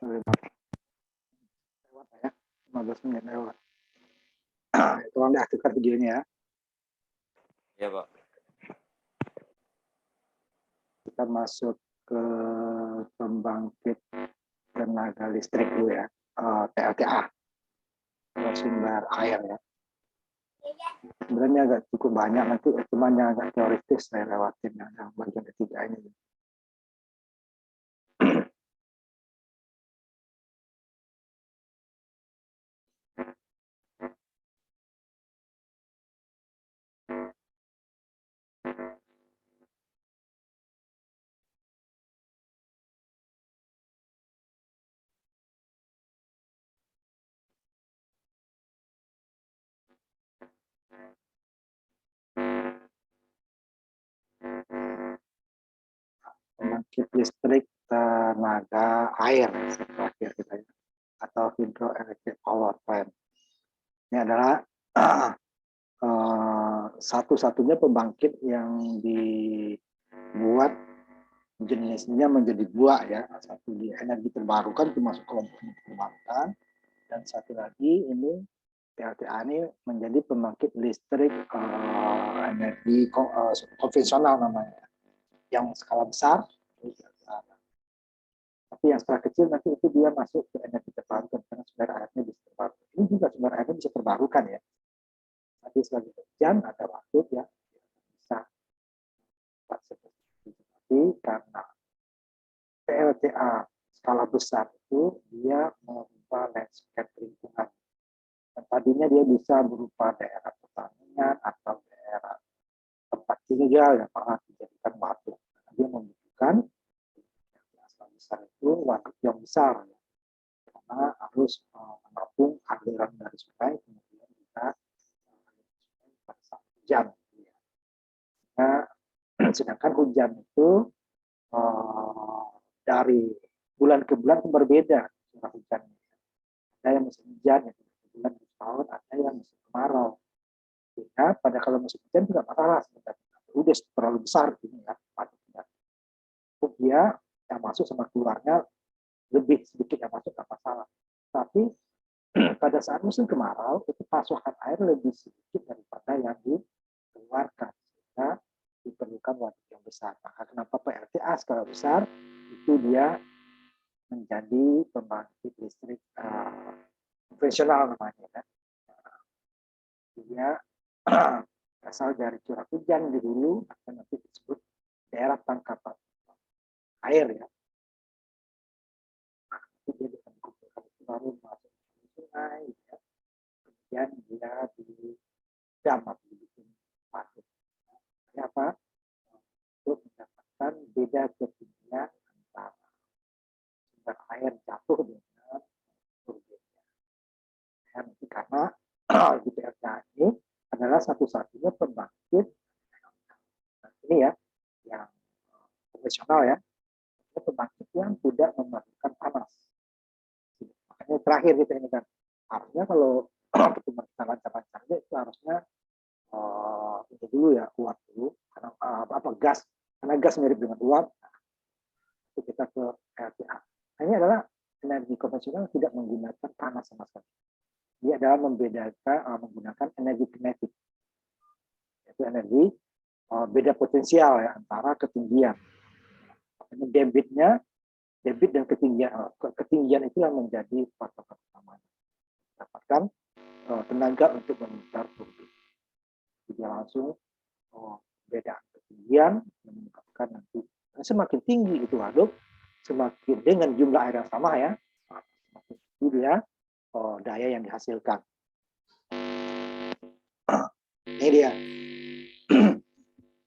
lewat ya, 15 menit lewat. Tolong diaktifkan videonya ya. Ya, Pak. Kita masuk ke pembangkit tenaga listrik dulu ya, PLTA, sumber air ya. Sebenarnya agak cukup banyak, nanti cuma yang agak teoritis saya lewatin yang bagian ketiga ini. Pembangkit listrik tenaga air terakhir kita ya, atau hydroelectric power plant. Ini adalah satu-satunya pembangkit yang dibuat jenisnya menjadi dua ya, satu di energi terbarukan termasuk kelompok energi terbarukan, dan satu lagi ini PLTA ini menjadi pembangkit listrik energi konvensional namanya, yang skala besar. Tapi yang skala kecil nanti itu dia masuk ke energi terbarukan karena sumber airnya bisa terbarukan. Ini juga sumber airnya bisa terbarukan ya. Nanti sebagai hujan ada waktu ya bisa. Tapi karena PLTA skala besar itu dia merubah landscape lingkungan. Dan tadinya dia bisa berupa daerah pertanian atau daerah tempat tinggal yang pernah dijadikan waduk. Dia membutuhkan skala besar itu waduk yang besar ya. Karena harus menampung aliran dari sungai kemudian juga pada saat hujan. Nah, sedangkan hujan itu dari bulan ke bulan itu berbeda curah hujannya. Ada yang musim hujan ya, bulan ke tahun, ada yang musim kemarau. Sehingga pada kalau musim hujan tidak masalah sebenarnya. Udah terlalu besar ini ya, padatnya. Dia yang masuk sama keluarnya lebih sedikit yang masuk tidak masalah. Tapi pada saat musim kemarau itu pasokan air lebih sedikit daripada yang dikeluarkan. Sehingga diperlukan waduk yang besar. Maka kenapa PLTA skala besar itu dia menjadi pembangkit listrik konvensional namanya kan. Dia asal dari curah hujan di hulu atau nanti disebut daerah tangkapan air ya. Itu dia dengan dikumpulkan baru masuk ke sungai ya. Kemudian dia di dam atau dibikin waduk. Apa? Untuk mendapatkan beda ketinggian antara sumber air jatuh dengan turbinnya. Dan karena di PLTA ini adalah satu-satunya pembangkit ini ya, yang konvensional ya, pembangkit yang tidak memerlukan panas. Makanya terakhir kita ini kan, harusnya kalau pembangkitan lancar-lancarnya itu harusnya ini dulu ya, uap dulu, karena gas, karena gas mirip dengan uap, itu kita ke LTA. Nah, ini adalah energi konvensional tidak menggunakan panas sama sekali. Dia adalah menggunakan energi kinetik, yaitu energi beda potensial ya antara ketinggian. Debit dan ketinggian itu yang menjadi patokan utama. Dapatkan tenaga untuk memutar turbin. Dia langsung beda ketinggian menyebabkan nanti semakin tinggi itu waduk, semakin dengan jumlah air yang sama ya, semakin tinggi dia daya yang dihasilkan. Ini dia.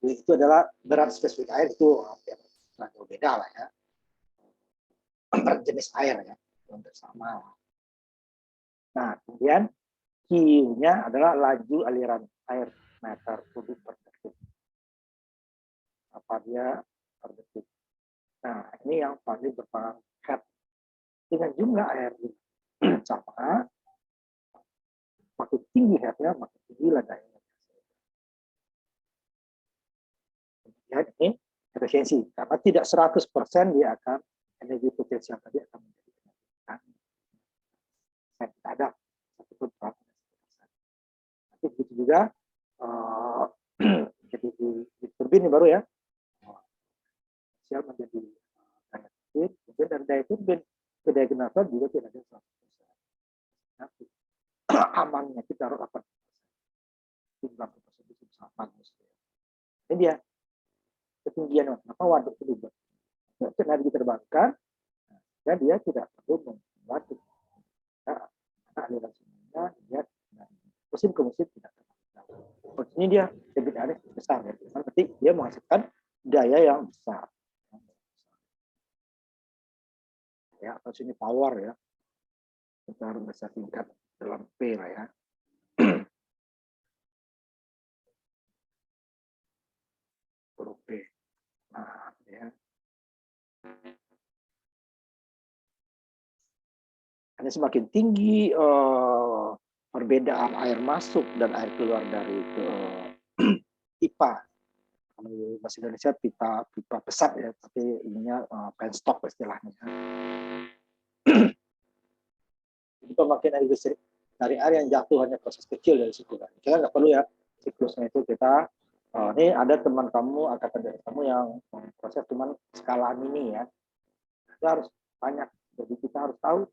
Itu adalah berat spesifik air itu agak beda lah ya. Berat jenis air ya, hampir sama. Nah, kemudian Q-nya adalah laju aliran air meter kubik per detik. Apa dia per detik. Nah, ini yang paling berpengaruh head. Dengan jumlah air sama, makin tinggi headnya, makin tinggi dayanya. Kemudian ini efisiensi, karena tidak 100% dia akan energi potensial tadi akan menjadi energi. juga jadi di turbin baru ya, potensial menjadi daya turbin, kemudian dari daya turbin ke daya generator juga tidak ada 100%. Amannya kita harus 8%. Jumlah tersebut sangat bagus. Ini dia ketinggian, kenapa waduk itu dibuat. Karena diterbangkan, dan dia tidak perlu membuat karena aliran sungainya dia musim ke musim tidak terlalu. Ini dia debit air besar ya, berarti dia menghasilkan daya yang besar. Ya, atau sini power ya, kita harus bisa tingkat dalam P lah ya. Huruf P. Nah, ya. Hanya semakin tinggi perbedaan air masuk dan air keluar dari pipa. Kalau bahasa Indonesia pipa pesat ya, tapi ininya penstop istilahnya. Jadi pemakai air listrik dari air yang jatuh hanya proses kecil dari situ. Kita nggak perlu ya siklusnya itu kita. Ini ada teman kamu, angkatan dari kamu yang proses cuman skala mini ya. Kita harus banyak. Jadi kita harus tahu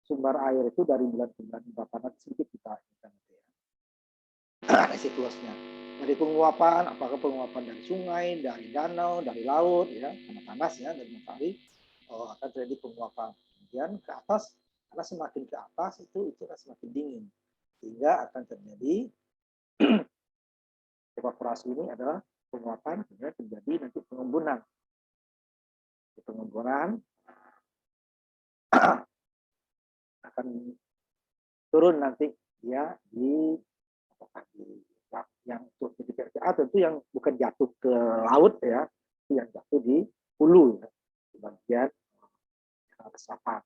sumber air itu dari bulan ke bulan berapa nanti sedikit kita nanti ya. Ada siklusnya. Dari penguapan, apakah penguapan dari sungai, dari danau, dari laut, ya, karena panas ya, dari matahari akan terjadi penguapan. Kemudian ke atas, karena semakin ke atas itu akan semakin dingin, sehingga akan terjadi evaporasi. Ini adalah penguapan, kemudian terjadi nanti pengembunan. Di pengembunan akan turun nanti dia di yang untuk di PRTA tentu yang bukan jatuh ke laut ya, yang jatuh di hulu ya, di bagian resapan.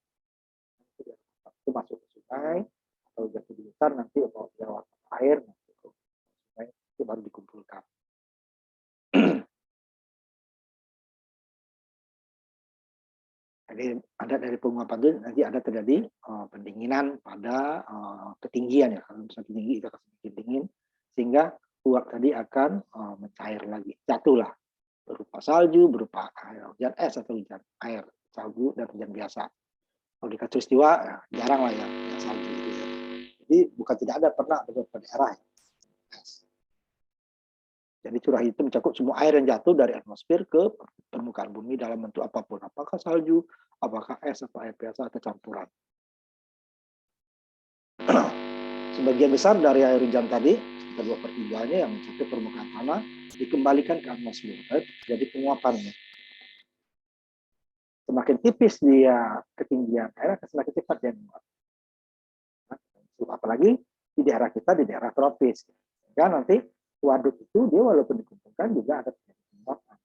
Itu masuk ke sungai atau jatuh di hutan nanti mau lewat air nanti ke sungai itu baru dikumpulkan. Jadi ada dari penguapan itu nanti ada terjadi pendinginan pada ketinggian ya, kalau misalnya tinggi itu akan semakin dingin sehingga uap tadi akan mencair lagi, jatuhlah berupa salju, berupa air hujan es atau hujan air salju dan hujan biasa. Kalau di katulistiwa ya, jarang lah yang salju itu ya. Jadi bukan tidak ada, pernah ada beberapa daerah ya. Jadi curah itu mencakup semua air yang jatuh dari atmosfer ke permukaan bumi dalam bentuk apapun, apakah salju, apakah es, atau air biasa atau campuran. Sebagian besar dari air hujan tadi, sekitar 2/3-nya yang mencapai permukaan tanah, dikembalikan ke atmosfer. Jadi penguapannya. Semakin tipis dia ketinggian air, akan semakin cepat dia menguap. Apalagi di daerah kita, di daerah tropis. Ya, nanti waduk itu dia walaupun dikumpulkan juga ada penguapan.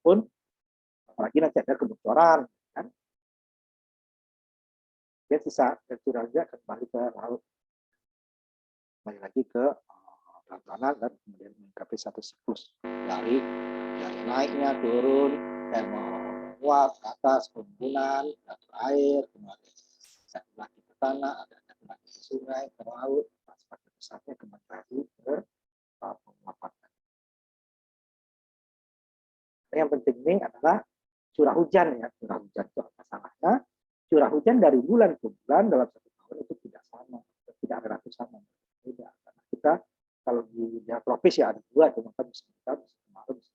Pun apalagi nanti ada kebocoran, kan? Dia sisa curahnya kembali ke laut, kembali lagi ke tanah dan kemudian mencapai satu siklus dari naiknya turun, air menguap ke atas, penimbunan, jatuh air, kemudian jatuh lagi ke tanah, ada jatuh lagi ke sungai, ke laut, semakin besarnya kembali lagi ke penguapan. Yang penting ini adalah curah hujan ya, curah hujan itu apa salahnya? Curah hujan dari bulan ke bulan dalam satu tahun itu tidak sama, tidak relatif sama. Beda. Karena kita kalau di daerah tropis ya ada dua, cuma kan bisa kita bisa kemarau, bisa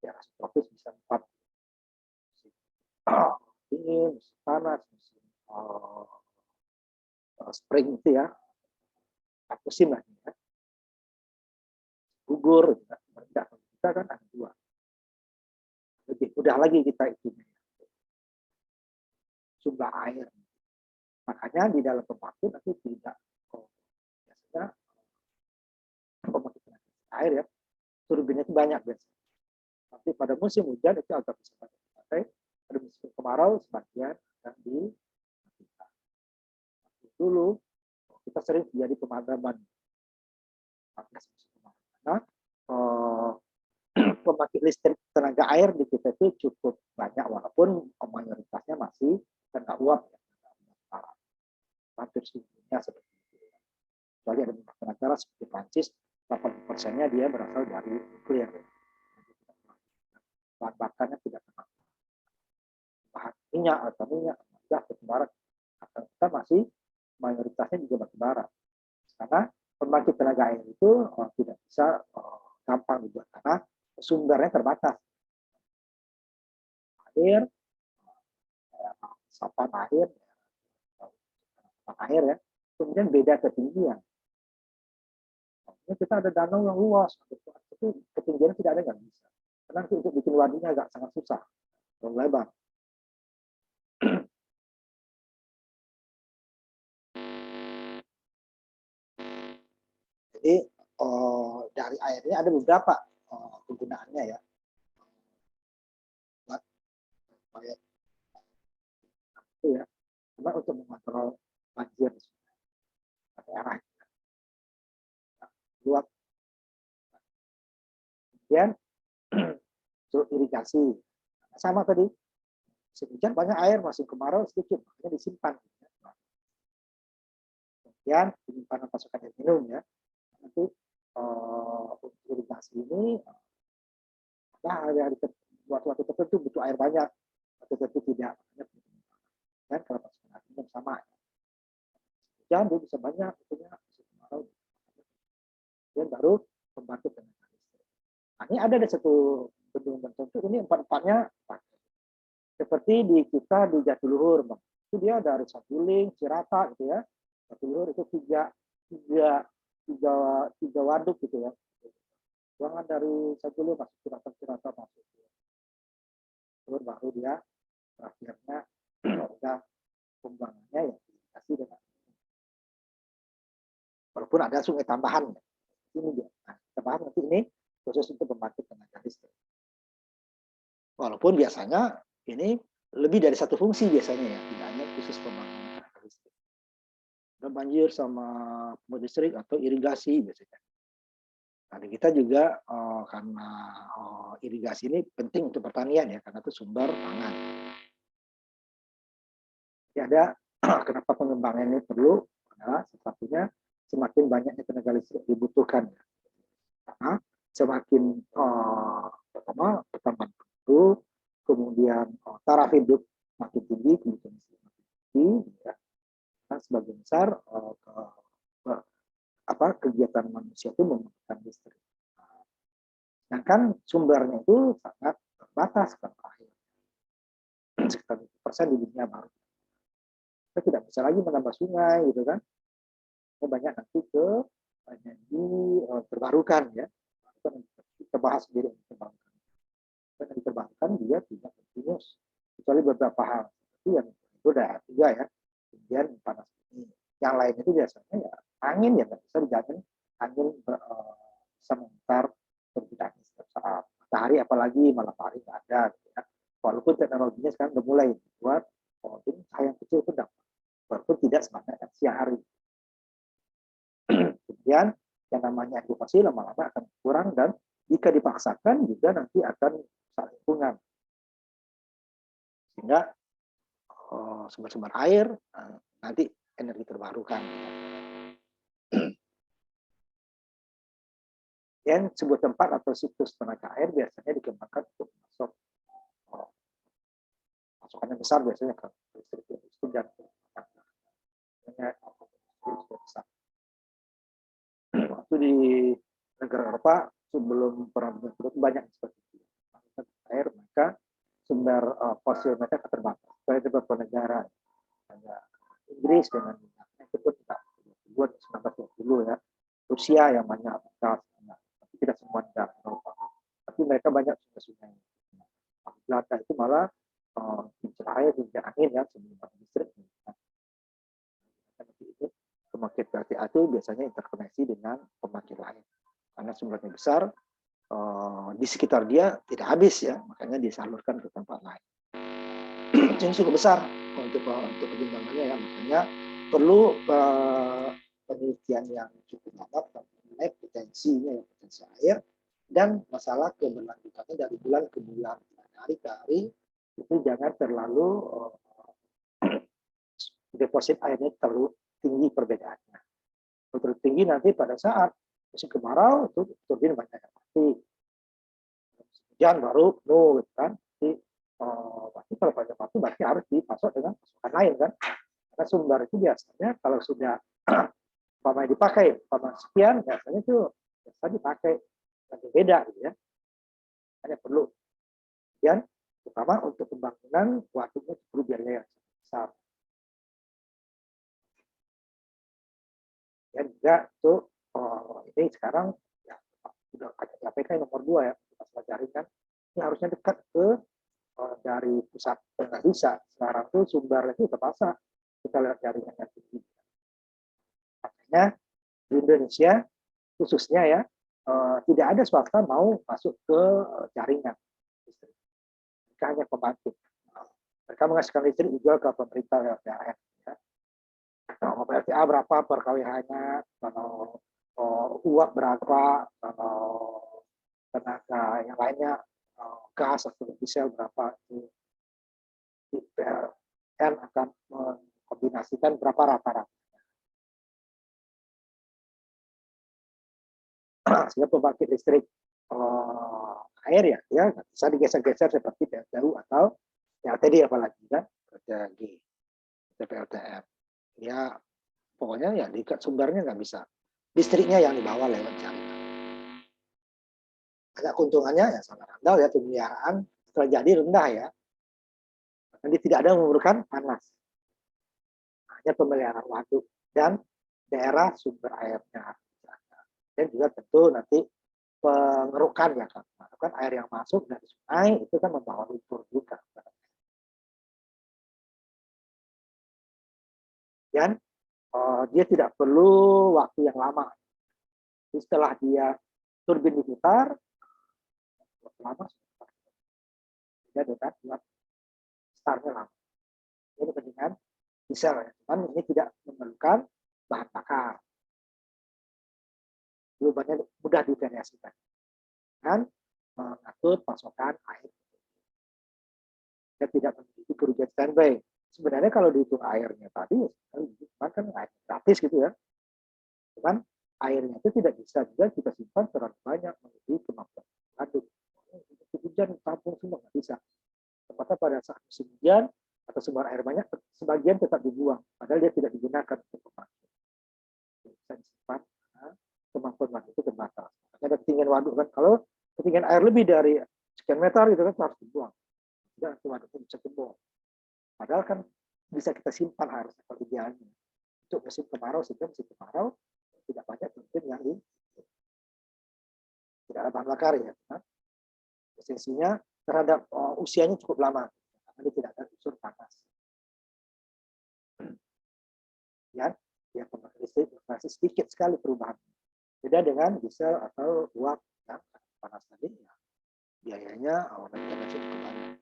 daerah tropis bisa 4 dingin, musim panas, musim spring itu ya, 4 musim lah ya. Gugur, tidak. Kita kan ada 2. Lebih mudah lagi kita itu jumlah air. Makanya di dalam pembangkit nanti tidak biasanya pembangkit air ya, turbinnya itu banyak biasanya. Tapi pada musim hujan itu agak bisa pakai. Pada musim kemarau sebagian yang di dulu kita sering terjadi pemadaman. Karena pembangkit listrik tenaga air di kita itu cukup banyak walaupun mayoritasnya masih tenaga uap ya, hampir 90% dia berasal dari nuklir. Bahan bakarnya tidak kena bahan minyak atau gas, batu bara. Kita masih mayoritasnya juga batu bara. Karena pembangkit tenaga air itu tidak bisa gampang dibuat karena sumbernya terbatas. Air, sapan air, air ya. Kemudian beda ketinggian. Ini kita ada danau yang luas, itu ketinggian tidak ada, nggak bisa. Karena untuk bikin wadahnya agak sangat susah, terlalu lebar. Jadi dari airnya ada beberapa penggunaannya ya. Itu ya, cuma untuk mengontrol banjir di daerah. Buat kemudian irigasi sama tadi, hujan banyak air, masih kemarau sedikit, makanya disimpan. Kemudian penyimpanan pasokan air minum ya. Nanti untuk irigasi ini ada waktu tertentu butuh air banyak, waktu tertentu tidak. Dan kalau pasokan air minum sama, hujan dia bisa banyak, bisa kemarau. Kemudian baru pembangkit tenaga listrik. Nah, ini ada satu bendungan tertentu, ini empat-empatnya pakai. Seperti di kita di Jatiluhur, Bang. Itu dia dari Saguling, Cirata gitu ya. Jatiluhur itu tiga waduk gitu ya. Buangan dari Saguling masuk Cirata masuk. Terus baru dia akhirnya udah pembuangannya ya dikasih dengan. Walaupun ada sungai tambahan. Ini dia. Nah, tambahan nanti ini khusus untuk pembangkit tenaga listrik. Walaupun biasanya ini lebih dari satu fungsi biasanya ya, tidak hanya khusus pembangunan tenaga listrik. Ada banjir sama listrik atau irigasi biasanya. Nah, kita juga karena irigasi ini penting untuk pertanian ya, karena itu sumber pangan. Jadi ada kenapa pengembangan ini perlu? Karena satunya semakin banyaknya tenaga listrik dibutuhkan. Karena semakin pertama pertambangan itu, kemudian taraf hidup makin tinggi, kebutuhan listrik makin tinggi, ya. Nah, sebagian besar kegiatan manusia itu membutuhkan listrik. Sedangkan sumbernya itu sangat terbatas kan air. Sekitar 1% di dunia baru. Kita tidak bisa lagi menambah sungai gitu kan. Banyak nanti ke energi terbarukan ya. Kita bahas sendiri terbarukan. Karena diterbarukan dia tidak kontinus. Kecuali beberapa hal. Seperti yang itu udah 3 ya. Kemudian panas bumi. Yang lain itu biasanya ya angin ya, nggak bisa dijamin angin bisa memutar perpindahan setiap saat. Matahari apalagi malam hari nggak ada. Gitu ya. Walaupun teknologinya sekarang udah mulai buat ini cahaya kecil pun dapat. Walaupun tidak sebanyak siang hari. Kemudian yang namanya edukasi lama-lama akan kurang dan jika dipaksakan juga nanti akan rusak lingkungan. Sehingga sumber-sumber air nanti energi terbarukan. Dan sebuah tempat atau situs tenaga air biasanya dikembangkan untuk masuk masukannya besar biasanya ke listrik itu dan besar. Waktu di negara Eropa sebelum perang dunia banyak seperti itu. Air maka sumber fosil mereka terbatas. Saya beberapa negara, ada Inggris dengan minyaknya itu tidak buat 1920 ya. Rusia yang banyak gas, tapi tidak semua negara Eropa. Tapi mereka banyak sungai-sungai. Belanda itu malah kincir air, kincir angin ya sebelum listrik. Itu pembangkit PLTA itu biasanya interkoneksi dengan pembangkit lain karena sumbernya besar, di sekitar dia tidak habis ya, makanya disalurkan ke tempat lain. Yang cukup besar untuk pengembangannya ya, makanya perlu penelitian yang cukup lama mengenai potensinya ya, potensi air dan masalah keberlanjutannya dari bulan ke bulan, hari ke hari itu jangan terlalu deposit airnya terlalu tinggi perbedaannya. Terlalu tinggi nanti pada saat Musim kemarau itu turbin banyak yang mati. Musim hujan baru penuh gitu kan. Jadi berarti kalau banyak mati berarti harus dipasok dengan pasokan lain kan. Karena sumber itu biasanya kalau sudah umpamanya dipakai umpamanya sekian biasanya itu biasa dipakai nanti beda gitu ya. Hanya perlu kemudian terutama untuk pembangunan waduknya perlu biaya yang besar. Dan juga itu ini sekarang ya, sudah ada KPK nomor 2 ya masalah jaringan ini harusnya dekat ke dari pusat nggak bisa sekarang tuh sumber itu terpaksa kita lihat jaringan yang tinggi. Makanya di Indonesia khususnya ya tidak ada swasta mau masuk ke jaringan listrik. Mereka hanya pembangkit. Mereka menghasilkan listrik juga ke pemerintah daerah. Ya. Kalau PLTA berapa per KWH-nya, kalau uap berapa, kalau tenaga yang lainnya gas atau diesel berapa itu PLN akan mengkombinasikan berapa rata-rata. Sehingga pembangkit listrik air ya bisa digeser-geser seperti PLTU atau PLTD apalagi kan PLTG, PLTM. Ya pokoknya ya di sumbernya nggak bisa. Listriknya yang dibawa lewat jaringan. Ada keuntungannya ya sangat rendah ya pemeliharaan setelah jadi rendah ya. Nanti tidak ada memerlukan panas. Hanya pemeliharaan waduk dan daerah sumber airnya. Dan juga tentu nanti pengerukan ya kan. Kan air yang masuk dari sungai itu kan membawa lumpur juga. Dan dia tidak perlu waktu yang lama. Jadi setelah dia turbin diputar, lama dia dengan buat startnya lama. Ini kepentingan diesel ya. Cuman ini tidak memerlukan bahan bakar. Perubahannya mudah divariasikan. Dan mengatur pasokan air. Dia tidak memiliki kerugian standby. Sebenarnya kalau dihitung airnya tadi, kan air gratis gitu ya. Cuman airnya itu tidak bisa juga kita simpan terlalu banyak melebihi kemampuan waduk. Hujan tampung semua nggak bisa. Tempatnya pada saat musim hujan atau sumber air banyak, sebagian tetap dibuang, padahal dia tidak digunakan untuk pembangkit. Bisa disimpan, kemampuan waduk itu terbatas. Ada ketinggian waduk kan, kalau ketinggian air lebih dari sekian meter gitu kan harus dibuang. Tidak waduknya bisa jebol. Padahal kan bisa kita simpan harusnya kalau idealnya. Untuk musim kemarau sehingga musim kemarau tidak banyak turbin yang tidak ada bahan bakar ya. Kan? Esensinya terhadap usianya cukup lama karena dia tidak ada unsur panas. Ya, dia pembangkit listrik masih sedikit sekali perubahan. Beda dengan diesel atau uap yang panas tadi ya, biayanya maintenance cukup banyak.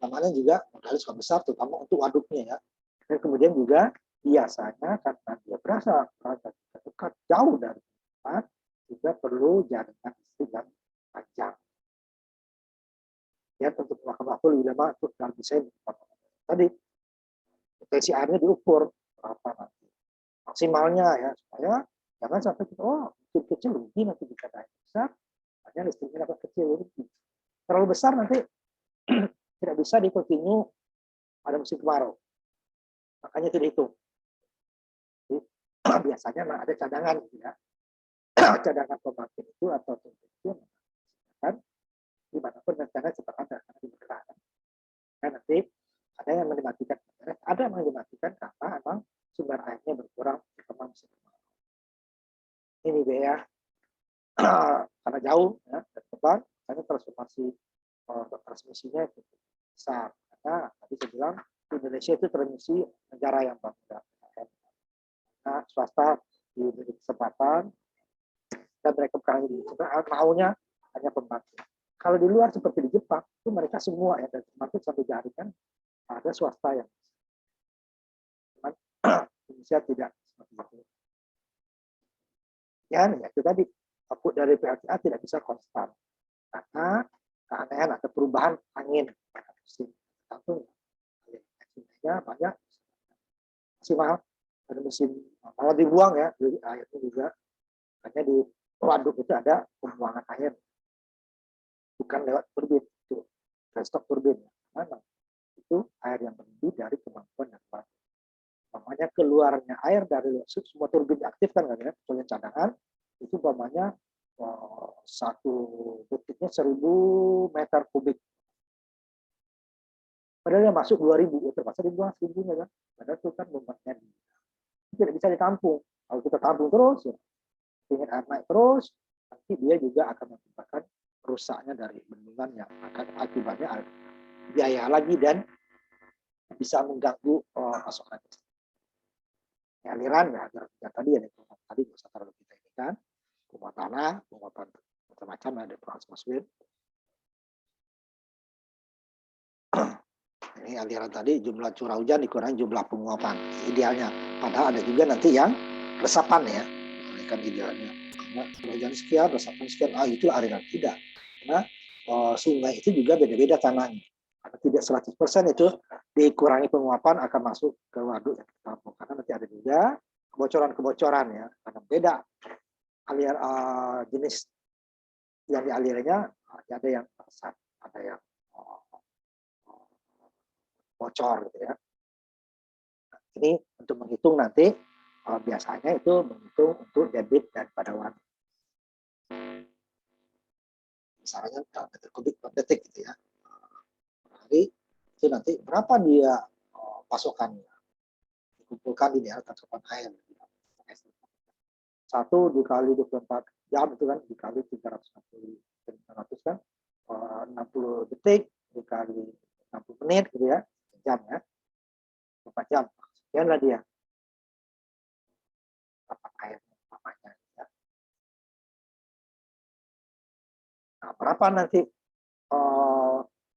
Namanya juga modalnya cukup besar terutama untuk waduknya ya. Dan kemudian juga biasanya karena dia berasa dekat jauh dari tempat juga perlu jaringan listrik yang panjang. Ya untuk memakan waktu lebih lama untuk dalam desain tadi potensi airnya diukur berapa nanti maksimalnya ya supaya jangan sampai kita kecil rugi nanti jika air besar hanya listriknya dapat kecil rugi terlalu besar nanti tidak bisa dikontinue pada musim kemarau makanya itu dihitung. Jadi, biasanya ada cadangan ya cadangan pembangkit itu atau itu kan dimanapun rencana cepat ada karena diberlakukan. Nah, nanti ada yang dimatikan, ada yang dimatikan karena emang sumber airnya berkurang terutama musim kemarau. Ini biaya karena jauh ya dari depan, karena transformasi transmisinya cukup besar. Karena tadi saya bilang Indonesia itu transmisi negara yang bangga. Nah, swasta diberi kesempatan dan mereka maunya hanya pembangkit. Kalau di luar seperti di Jepang, itu mereka semua ya dari pembangkit sampai jaringan ada swasta yang Indonesia tidak seperti itu. Ya itu tadi output dari PLTA tidak bisa konstan karena keanehan atau perubahan angin pada musim tertentu. Ekstrimnya banyak maksimal pada musim malah dibuang ya, jadi airnya juga Makanya di waduk itu ada pembuangan air, bukan lewat turbin, itu stok turbin. Mana? Itu air yang berlebih dari kemampuan yang waduk. Namanya keluarnya air dari semua turbin diaktifkan kan ya, kecuali cadangan, itu umpamanya satu detiknya 1000 meter kubik. Padahal yang masuk 2000, terpaksa dibuang 1000-nya kan. Padahal itu kan bebannya tidak bisa ditampung. Kalau kita tampung terus, ya, ingin air naik terus, nanti dia juga akan mengakibatkan rusaknya dari bendungan yang akan akibatnya biaya lagi dan bisa mengganggu pasokan. Aliran ya tadi ya tadi nggak usah terlalu kita ini kan, rumah tanah, penguapan macam-macam ada transmaswin. Ini aliran tadi jumlah curah hujan dikurangi jumlah penguapan idealnya. Padahal ada juga nanti yang resapan ya, ini kan idealnya. Karena curah hujan sekian, resapan sekian, itu aliran tidak. Karena sungai itu juga beda-beda tanahnya. Karena tidak 100% itu dikurangi penguapan akan masuk ke waduk yang tertampung. Karena nanti ada juga kebocoran-kebocoran ya. Karena beda aliran jenis yang dialirnya, ada yang resap, ada yang bocor gitu ya. Ini untuk menghitung nanti biasanya itu menghitung untuk debit dan pada waktu. Misalnya meter kubik per detik gitu ya. Hari itu nanti berapa dia pasokannya dikumpulkan di daerah tangkapan air. 1 dikali 24 jam itu kan dikali 360 kan 60 detik dikali 60 menit gitu ya, jam ya, 4 jam. Sekianlah dia dapat air namanya. Ya. Nah, berapa nanti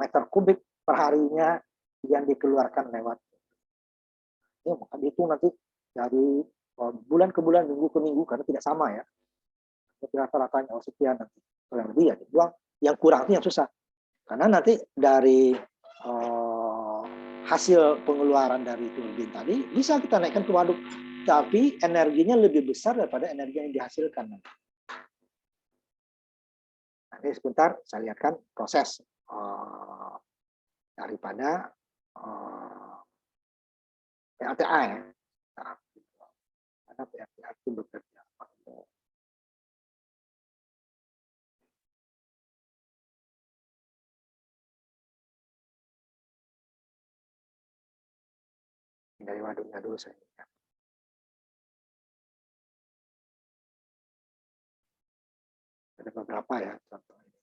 meter kubik per harinya yang dikeluarkan lewat ini, maka itu nanti dari bulan ke bulan, minggu ke minggu, karena tidak sama ya. Rata-ratanya sekian nanti. Kalau yang lebih ya dibuang, yang kurang itu yang susah. Karena nanti dari hasil pengeluaran dari turbin tadi bisa kita naikkan ke waduk, tapi energinya lebih besar daripada energi yang dihasilkan. Nanti sebentar saya lihatkan proses daripada PLTA ya. Nah, karena PLTA itu bekerja. Dari waduknya dulu saya lihat. Ada beberapa ya contoh ini.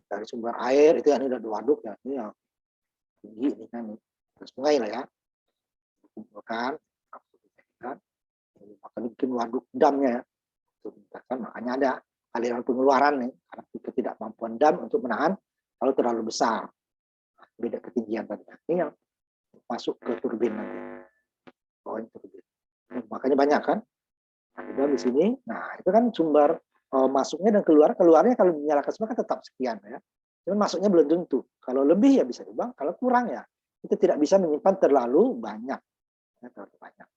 Dari sumber air itu yang udah di waduk ya, ini yang tinggi ini kan sungai lah ya, kumpulkan, makanya bikin waduk damnya ya, kan makanya ada aliran pengeluaran nih karena ketidakmampuan dam untuk menahan kalau terlalu besar, beda ketinggian tadi. Ini yang masuk ke turbin nanti, bawahnya turbin. Makanya banyak kan, ada di sini. Nah itu kan sumber masuknya dan keluarnya kalau dinyalakan semua kan tetap sekian ya. Cuman masuknya belum tentu. Kalau lebih ya bisa dibuang, kalau kurang ya itu tidak bisa menyimpan terlalu banyak. Ya, terlalu banyak.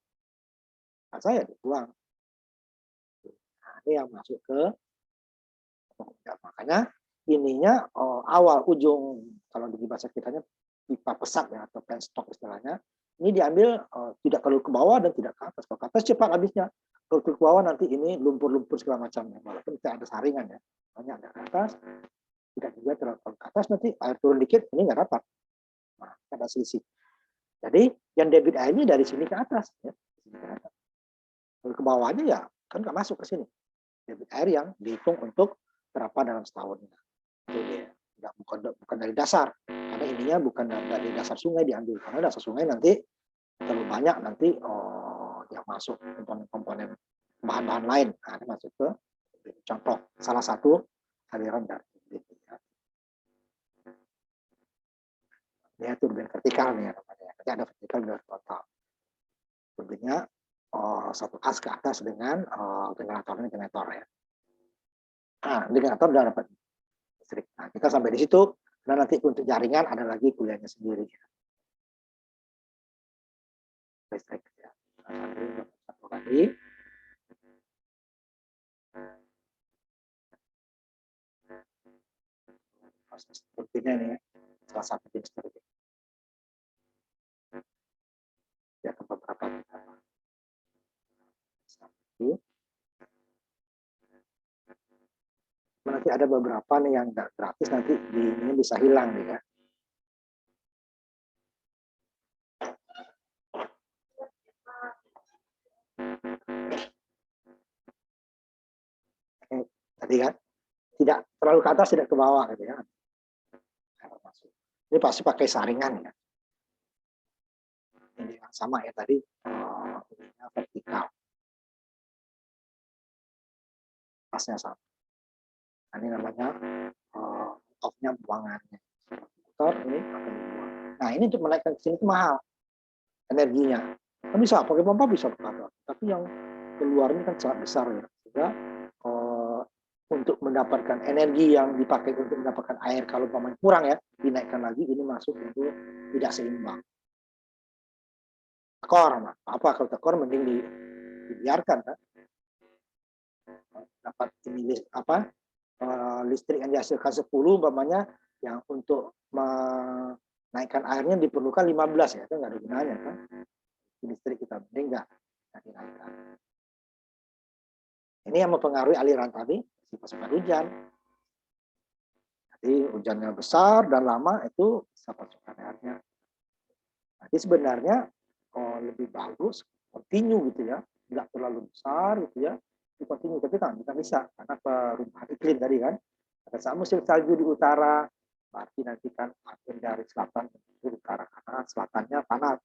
Nah, saya dibuang. Nah, ini yang masuk ke makanya ininya awal ujung kalau di bahasa kitanya pipa pesat ya atau penstock istilahnya. Ini diambil tidak terlalu ke bawah dan tidak ke atas. Kalau ke atas cepat habisnya. Kalau ke bawah nanti ini lumpur-lumpur segala macamnya. Walaupun tidak ada saringan ya. Hanya ada ke atas. Tidak juga terlalu ke atas nanti air turun dikit ini nggak dapat. Nah, ada selisih. Jadi yang debit air ini dari sini ke atas. Ya. Kalau ke bawahnya ya kan nggak masuk ke sini. Debit air yang dihitung untuk berapa dalam setahun. Itu dia. Bukan dari dasar. Karena ininya bukan dari dasar sungai diambil. Karena dasar sungai nanti terlalu banyak nanti yang masuk komponen-komponen bahan-bahan lain. Nah, ini masuk ke contoh salah satu aliran dari ini turbin vertikal nih namanya. Jadi ada vertikal dan horizontal. Turbinnya satu as ke atas dengan generator ya. Nah, generator udah dapat listrik. Nah, kita sampai di situ Nah, nanti untuk jaringan ada lagi kuliahnya sendiri. Listrik ya. Nah, ini satu lagi. Proses sepertinya ini ya. Salah satu jenis listrik. Ya, ke beberapa nanti ada beberapa nih yang gratis nanti ini bisa hilang nih ya. Tadi kan tidak terlalu ke atas, tidak ke bawah gitu ya. Ini pasti pakai saringan ya. Ini yang sama ya tadi vertikal. Pasnya sama. Nah, ini namanya off-nya buangannya. Motor ini akan dibuang. Nah, ini untuk menaikkan ke sini itu mahal energinya. Kan bisa pakai pompa, bisa pakai, tapi yang keluar ini kan sangat besar ya. Sehingga untuk mendapatkan energi yang dipakai untuk mendapatkan air kalau umpamanya kurang ya, dinaikkan lagi, ini masuk untuk tidak seimbang. Tekor, apa kalau tekor mending dibiarkan kan? Dapat ini apa listrik yang dihasilkan 10 umpamanya yang untuk menaikkan airnya diperlukan 15 ya, itu nggak ada gunanya kan? Listrik kita mending nggak dinaikkan. Ini yang mempengaruhi aliran tadi si pasukan hujan. Jadi hujannya besar dan lama itu bisa pasukan airnya. Jadi sebenarnya lebih bagus continue gitu ya, nggak terlalu besar gitu ya, continue, tapi kan kita bisa karena perubahan iklim tadi kan. Pada saat musim salju di utara, berarti nanti kan angin dari selatan menuju utara karena selatannya panas.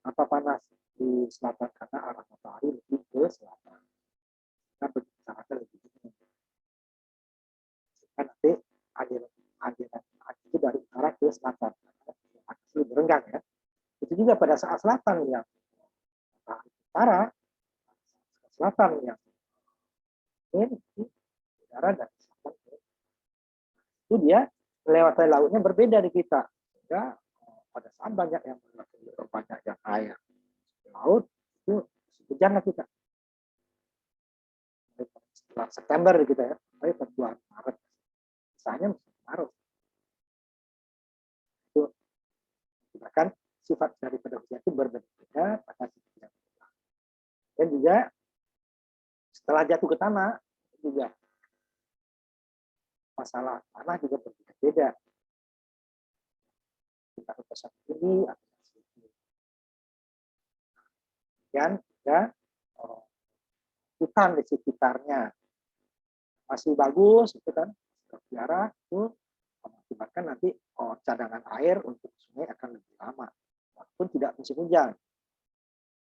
Apa panas di selatan karena arah matahari lebih ke selatan. Nah, berbicara lebih dingin. Kan nanti aliran itu dari utara ke selatan, lebih berenggang ya. Itu juga pada saat selatan yang utara, selatan yang ini utara dan selatan itu dia lewat lautnya berbeda di kita. Sehingga pada saat banyak yang banyak yang air laut itu hujanlah kita. Setelah September kita ya, sampai Februari Maret. Misalnya Maret. Itu bahkan sifat daripada hujan itu berbeda pada setiap bulan. Dan juga setelah jatuh ke tanah juga masalah tanah juga berbeda-beda. Kita letusan tinggi atau sedikit. Dan juga hutan di sekitarnya masih bagus itu kan, terpelihara itu mengakibatkan nanti cadangan air untuk sungai akan lebih lama walaupun tidak musim hujan.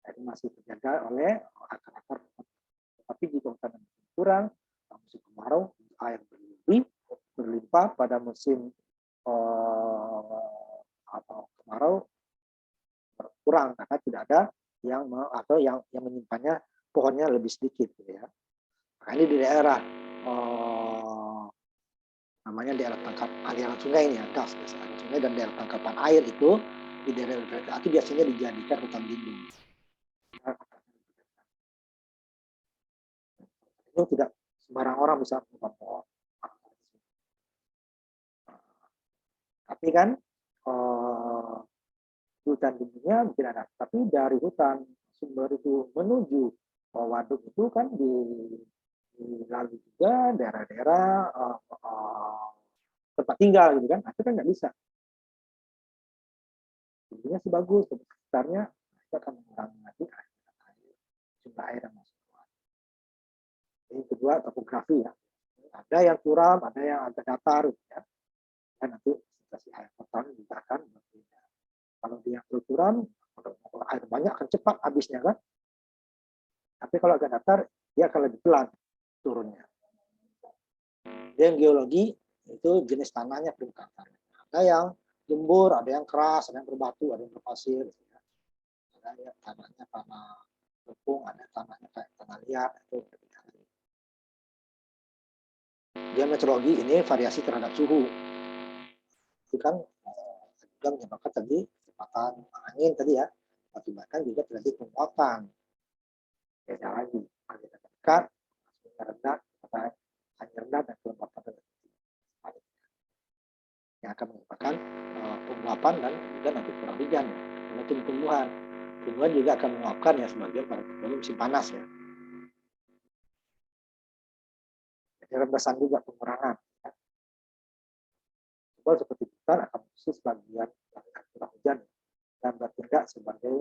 Jadi masih terjaga oleh akar-akar. Tapi jika hutan kurang, musim kemarau air berlimpah pada musim atau kemarau berkurang karena tidak ada yang atau yang menyimpannya pohonnya lebih sedikit gitu ya. Nah, ini di daerah namanya daerah tangkap aliran sungai ini ya, das aliran sungai dan daerah tangkapan air itu di daerah itu biasanya dijadikan hutan lindung. Itu tidak sembarang orang bisa membuat pohon. Tapi kan hutan lindungnya mungkin ada, tapi dari hutan sumber itu menuju waduk itu kan dilalui juga daerah-daerah tempat tinggal gitu kan, itu kan nggak bisa. Jadinya sih bagus, sekitarnya kita akan mengurangi lagi jumlah air yang masuk. Ini kedua topografi ya, ada yang curam, ada yang agak datar gitu ya. Dan nanti situasi air total juga akan berbeda. Kalau dia curam, air banyak akan cepat habisnya kan. Tapi kalau agak datar, dia akan lebih pelan turunnya. Dan geologi itu jenis tanahnya permukaan. Ada yang gembur, ada yang keras, ada yang berbatu, ada yang berpasir. Ada yang tanahnya tanah tepung, ada tanahnya kayak tanah liat. Itu Dia meteorologi ini variasi terhadap suhu. Itu kan juga menyebabkan tadi kecepatan angin tadi ya, mengakibatkan juga terjadi penguapan. Beda lagi, aliran dekat, suhunya rendah, kecepatan angin rendah dan kelembapan rendah. Yang akan menyebabkan penguapan dan juga nanti curah hujan ya. Karena tumbuhan. Tumbuhan juga akan menguapkan ya sebagian pada musim panas ya. Jadi rembesan juga pengurangan. Ya. Coba seperti hutan akan mengisi sebagian aliran curah hujan ya, dan bertindak sebagai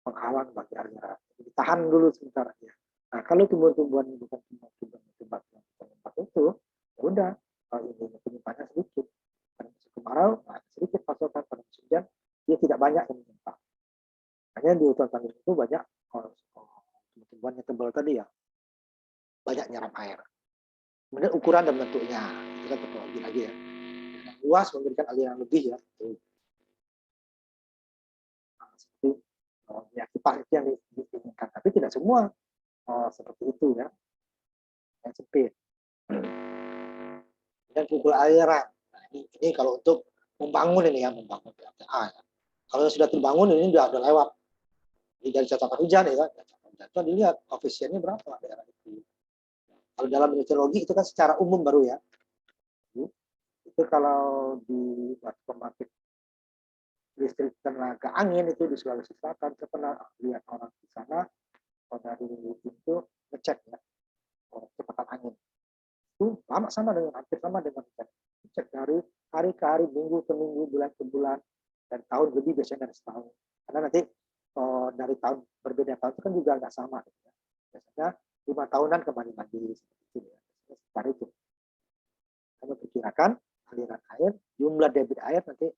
penghalang bagi aliran. Ditahan dulu sebentar ya. Nah kalau tumbuhan-tumbuhan bukan tumbuhan itu, ya udah ini penyimpannya sedikit. Pada musim kemarau, nah, sedikit pasokan pada musim hujan, dia tidak banyak yang menyimpan. Hanya di hutan tandus itu banyak tumbuhan yang tebal tadi ya, banyak nyerap air. Kemudian ukuran dan bentuknya, itu kan teknologi lagi ya. Luas memberikan aliran lebih ya. Nah, seperti ya, kipas itu yang diinginkan, tapi tidak semua seperti itu ya, yang sempit. Dan pukul aliran. Nah, ini kalau untuk membangun ini ya, membangun PLTA ya. Kalau sudah terbangun ini sudah lewat. Jadi dari catatan hujan ya kan, catatan dilihat koefisiennya berapa daerah itu. Kalau dalam meteorologi itu kan secara umum baru ya. Itu kalau di pembangkit listrik tenaga angin itu di Sulawesi Selatan, saya pernah lihat orang di sana dari itu ngecek ya kecepatan angin. Itu sama dengan hampir sama dengan ngecek dari hari ke hari, minggu ke minggu, bulan ke bulan, dan tahun lebih biasanya dari setahun. Karena nanti dari tahun berbeda tahun itu kan juga nggak sama. Ya. Biasanya 5 tahunan kembali lagi seperti itu ya. Seperti itu. Kami perkirakan aliran air, jumlah debit air nanti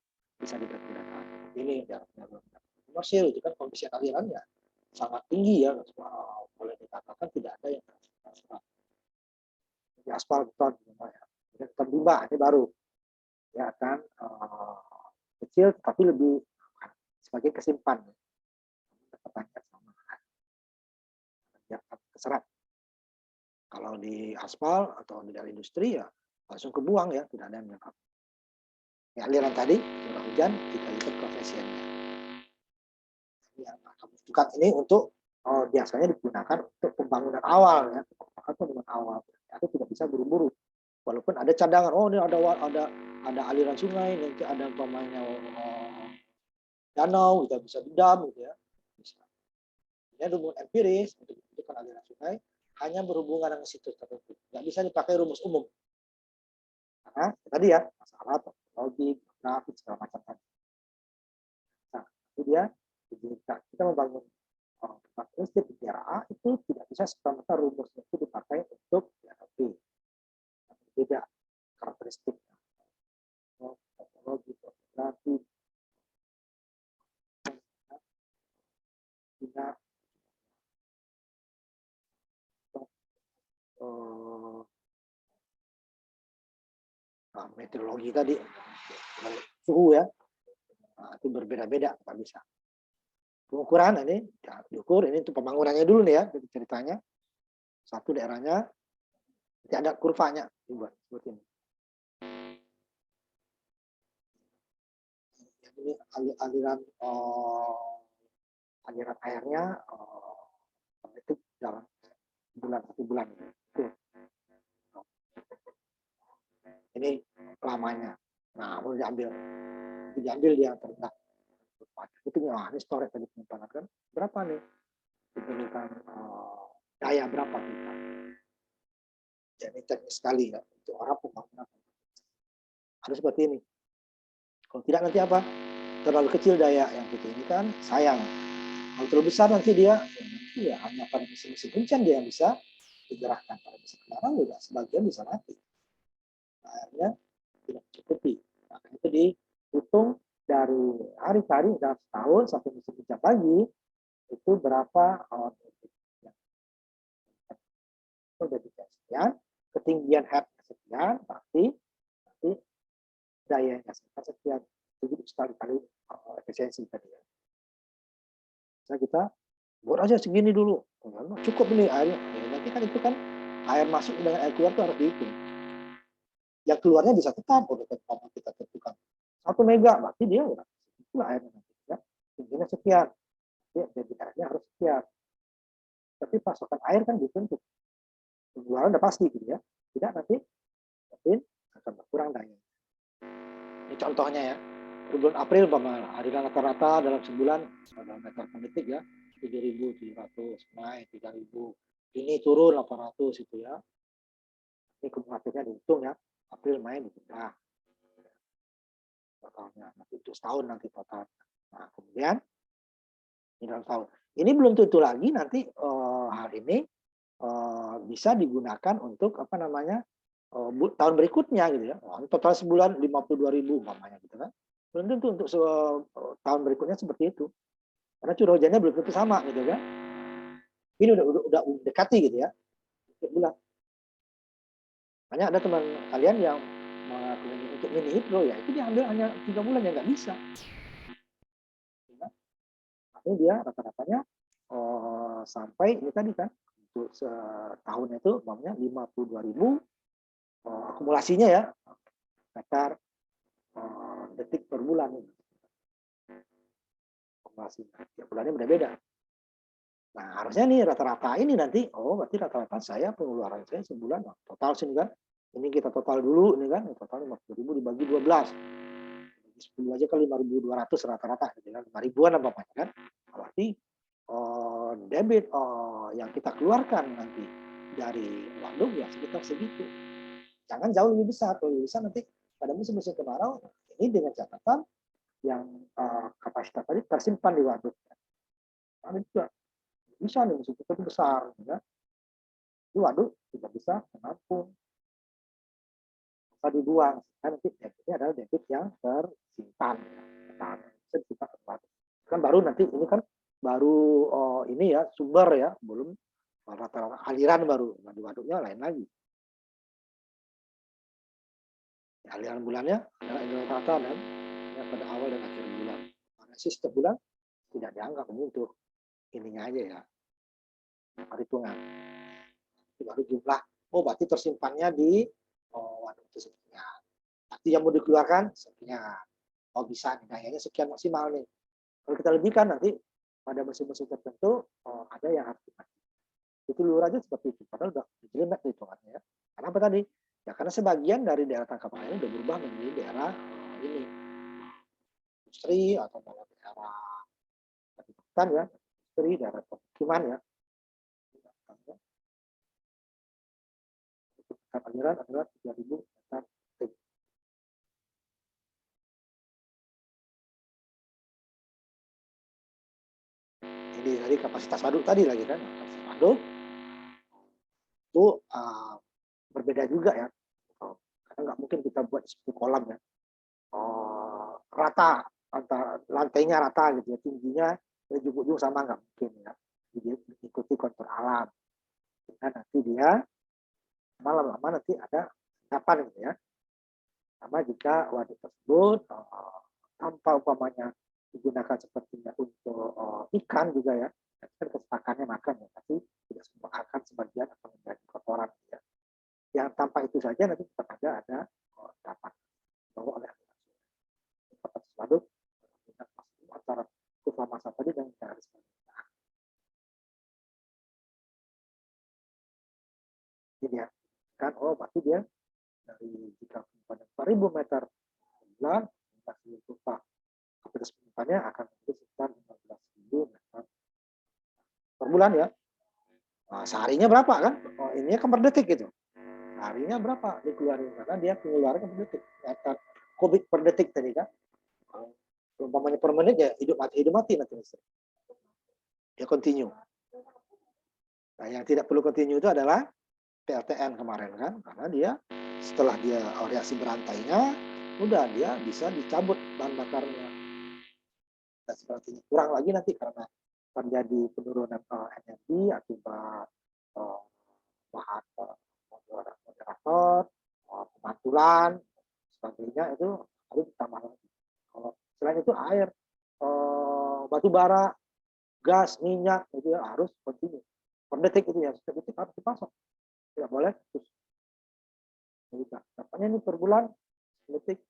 bisa diperkirakan. Ini komersil itu kan kondisi alirannya sangat tinggi ya. Wow, boleh dikatakan tidak ada yang transparan. Di aspal beton ya. Beton limba ini baru ya kan kecil tapi lebih sebagai kesimpan. Ketepannya sama ya, keserap. Kalau di aspal atau di dari industri ya langsung kebuang ya, tidak ada yang menyerap. Ya, aliran tadi curah hujan kita lihat koefisiennya. Yang akan butuhkan ini untuk biasanya digunakan untuk pembangunan awal ya, pembangunan awal. Itu tidak bisa buru-buru. Walaupun ada cadangan, oh ini ada aliran sungai, nanti ada umpamanya danau, kita bisa dam gitu ya. Bisa. Ini rumus empiris untuk menentukan aliran sungai hanya berhubungan dengan situs tertentu. Nggak bisa dipakai rumus umum. Karena tadi ya masalah topologi, grafik segala macam tadi. Nah, itu dia kita membangun tempat listrik di daerah A itu tidak bisa serta-merta rumusnya itu dipakai untuk daerah B. Beda karakteristiknya. Topologi, topografi, tidak meteorologi tadi suhu ya, nah, itu berbeda-beda nggak bisa. Pengukuran ini ya, diukur ini untuk pembangunannya dulu nih ya, jadi ceritanya satu daerahnya nanti ada kurvanya dibuat seperti ini. Jadi aliran airnya itu dalam satu bulan itu. Ini lamanya. Nah, mau diambil dia terendah. Itu ini storage tadi penyimpanan kan berapa nih? Diperlukan daya berapa kita? Jadi teknis sekali ya untuk orang pembangunan. Harus seperti ini. Kalau tidak nanti apa? Terlalu kecil daya yang kita ini kan sayang. Kalau terlalu besar nanti dia ya hanya pada musim hujan dia yang bisa digerakkan, pada musim kemarau juga sebagian bisa mati. Nah, akhirnya tidak mencukupi. Maka itu dihitung dari hari ke hari dalam setahun sampai musim hujan lagi itu berapa debitnya sekian, ketinggian headnya sekian, pasti nanti dayanya sekian. Jadi sekali-kali efisiensi tadi ya. Bisa kita buat aja segini dulu, cukup ini airnya. Nanti kan itu kan air masuk dengan air keluar itu harus dihitung. yang keluarnya bisa tetap kalau kita tentukan 1 mega, berarti dia udah itulah airnya nanti ya. Tingginya sekian, jadi airnya harus sekian. Tapi pasokan air kan ditentu, pengeluaran udah pasti gitu ya. Tidak nanti akan berkurang daya. Ini contohnya ya. Bulan April aliran rata-rata dalam sebulan dalam meter per detik ya 7.700 naik 3.000, ini turun 800 itu ya. Ini kumulatifnya dihitung ya, April Mei ditambah totalnya nanti untuk setahun nanti total. Nah kemudian ini dalam tahun ini belum tentu lagi nanti hal ini bisa digunakan untuk apa namanya tahun berikutnya gitu ya. Total sebulan 52.000 umpamanya gitu kan. Belum tentu untuk tahun berikutnya seperti itu. Karena curah hujannya belum tentu sama gitu kan. Ini udah dekati gitu ya. Bulan. Makanya ada teman kalian yang untuk mini hidro ya itu diambil hanya 3 bulan ya nggak bisa. Ini dia rata-ratanya sampai ini tadi kan untuk setahun itu umpamanya 52.000 akumulasinya ya meter detik per bulan. Akumulasinya tiap bulannya beda-beda. Nah harusnya nih rata-rata ini nanti berarti rata-rata saya pengeluaran saya sebulan total sini kan ini kita total dulu ini kan total 50.000 dibagi 12 bagi 10 aja kan 5.200 rata-rata gitu kan 5.000-an apa kan berarti debit yang kita keluarkan nanti dari waduk ya sekitar segitu, jangan jauh lebih besar. Kalau lebih besar nanti pada musim-musim kemarau ini dengan catatan yang kapasitas tadi tersimpan di waduk. Ada juga bisa nih musim itu besar, ya. Di waduk tidak bisa menampung, bisa dibuang. Nah, nanti debitnya adalah debit yang tersimpan. Nah, bisa disimpan ke waduk. Kan baru nanti ini kan baru ini ya sumber ya, belum rata-rata aliran baru. Nah, di waduknya lain lagi. Ya, aliran bulannya adalah rata-rata dan ya, pada awal dan akhir bulan. Karena setiap bulan tidak dianggap ini untuk ininya aja ya, perhitungan. Baru jumlah, berarti tersimpannya di waduk itu sekian. Berarti yang mau dikeluarkan sekian. Bisa nih, dayanya sekian maksimal nih. Kalau kita lebihkan nanti pada musim-musim tertentu ada yang harus dimatikan. Itu lurah aja seperti itu. Padahal udah jelimet hitungannya ya. Kenapa tadi? Ya karena sebagian dari daerah tangkapan air udah berubah menjadi daerah ini industri atau daerah hutan ya, industri daerah pemukiman ya. Aliran adalah 3.000 meter. Ini dari kapasitas waduk tadi lagi kan, kapasitas waduk itu berbeda juga ya. Karena nggak mungkin kita buat 10 kolam ya. Rata antara lantainya rata gitu ya, tingginya ujung-ujung sama nggak mungkin ya. Jadi mengikuti kontur alam. Nah, nanti dia lama-lama nanti ada endapan gitu ya. Sama jika waduk tersebut tanpa umpamanya digunakan sepertinya untuk ikan juga ya, kan kesepakatannya makan ya, tapi tidak semua akan sebagian akan menjadi kotoran ya. Yang tanpa itu saja nanti tetap ada dapat bahwa oleh kapasitas waduk antara kurva masa tadi dan garis permukaan. Jadi ya, kan berarti dia dari jika pada 4.000 meter bulan, kurva kapasitas permukaannya akan menjadi sekitar 15.000 meter per bulan ya. Nah, seharinya berapa kan? Ini kan per detik gitu. Harinya berapa dikeluarin karena dia pengeluaran per detik, meter kubik per detik tadi kan. Umpamanya per menit ya hidup mati nanti listrik. Dia continue. Nah, yang tidak perlu continue itu adalah PLTN kemarin kan, karena dia setelah dia reaksi berantainya, udah dia bisa dicabut bahan bakarnya. Dan sepertinya kurang lagi nanti karena terjadi penurunan energi akibat bahan moderator, pemantulan, sebagainya itu harus ditambah lagi. Kalau selain itu air, batu bara, gas, minyak itu ya harus continue. Per detik itu ya, setiap detik harus dipasang. Tidak boleh Dapatnya ini per bulan detik.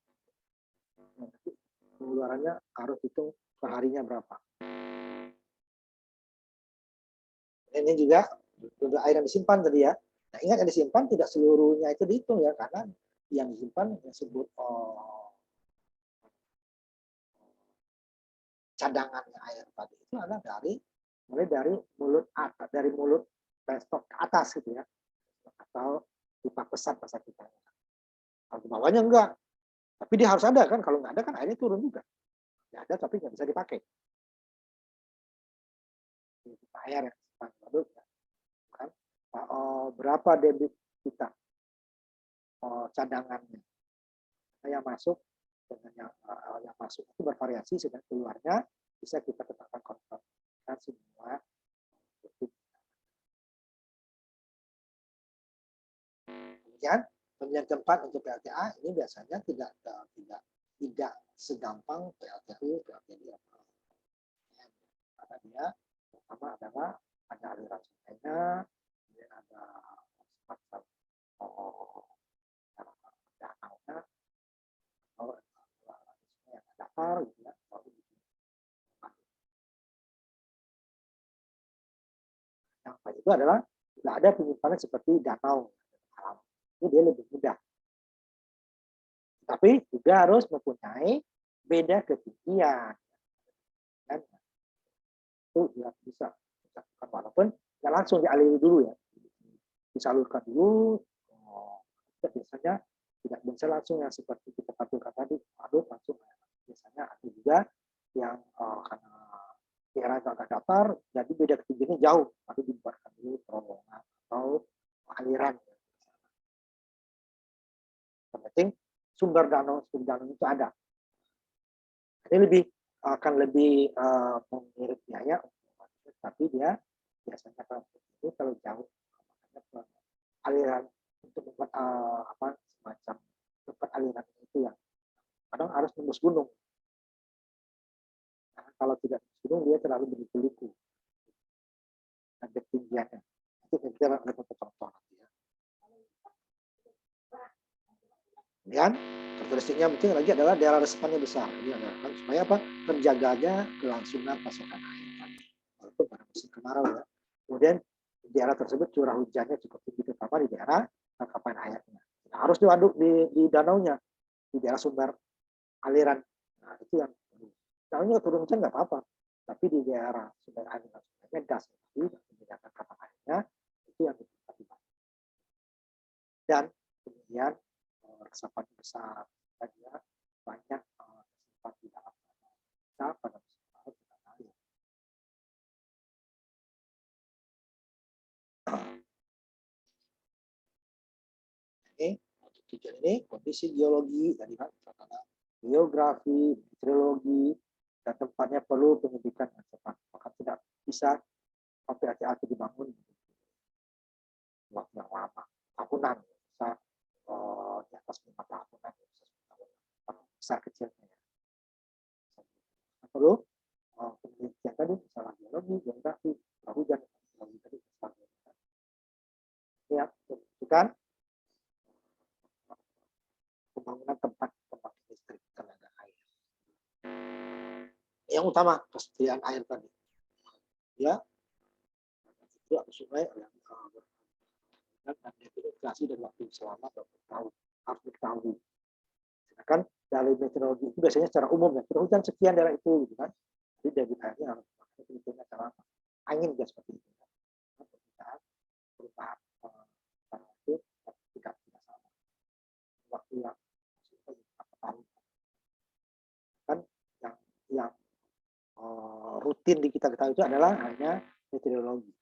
Pengeluarannya harus hitung perharinya berapa. Ini juga air yang disimpan tadi ya. Nah, ingat yang disimpan tidak seluruhnya itu dihitung ya, karena yang disimpan yang disebut cadangannya air tadi itu adalah mulai dari mulut atas, dari mulut stok ke atas gitu ya, atau pipa pesat bahasa kita. Kalau di bawahnya enggak, tapi dia harus ada kan, kalau nggak ada kan airnya turun juga. Ya ada tapi nggak bisa dipakai. Pipa air yang disimpan lalu kan, berapa debit kita cadangannya yang masuk dengan yang masuk itu bervariasi, sedang keluarnya bisa kita tetapkan konfirmasikan semua. Kemudian pemilihan tempat untuk PLTA ini biasanya tidak segampang PLTU, PLTU karena dia pertama adalah ada aliran sungainya, kemudian ada semacam danaunya, atau yang datar gitu ya. Yang itu adalah tidak ada penyimpanan seperti danau alam, itu dia lebih mudah. Tapi juga harus mempunyai beda ketinggian. Dan itu tidak bisa, walaupun nggak langsung dialiri dulu ya, disalurkan dulu. Biasanya tidak bisa langsung yang seperti kita tampilkan tadi, aduk langsung. Biasanya ada juga yang karena daerah agak datar, jadi beda ketinggiannya jauh, lalu dibuatkan dulu terowongan atau aliran. Yang penting sumber danau itu ada. Ini akan lebih mengirit biaya, tapi dia biasanya kalau jauh, aliran untuk membuat semacam tempat aliran itu yang kadang harus tembus gunung. Nah, kalau tidak tembus gunung dia terlalu berliku-liku dan ketinggiannya. Itu kita ada contoh nanti ya. Kemudian karakteristiknya penting lagi adalah daerah resepannya besar. Ini adalah supaya apa? Terjaganya kelangsungan pasokan air walaupun pada musim kemarau ya. Kemudian di daerah tersebut curah hujannya cukup tinggi, terutama di daerah tangkapan airnya. Nah, harus diaduk di danaunya, di daerah sumber aliran. Nah, itu yang danaunya turun hujan nggak apa-apa, tapi di daerah sumber aliran sungainya gas, jadi di daerah tangkapan airnya itu yang diperhatikan. Dan kemudian resapan besar, dan dia banyak tersimpan di dalam tanah pada musim kemarau kita air. Ini untuk tujuan ini kondisi geologi dari geografi, meteorologi, dan tempatnya perlu penyidikan yang cepat. Maka tidak bisa sampai hati-hati dibangun waktu yang lama, tahunan, bisa di atas 5 tahunan, besar kecilnya. Perlu penelitian tadi, misalnya geologi, geografi, hujan, geologi tadi, ya, bukan pembangunan tempat pembangkit listrik tenaga air. Yang utama kesediaan air tadi, ya, itu sungai yang dan definisi dan waktu selama 20 tahun harus diketahui. Sedangkan dari meteorologi itu biasanya secara umum ya, curah hujan sekian daerah itu, gitu kan. Jadi debit airnya harus diperhitungkan secara angin juga seperti itu. Perubahan itu tidak sama. Waktu yang tahun kan yang rutin di kita ketahui itu adalah hanya meteorologi.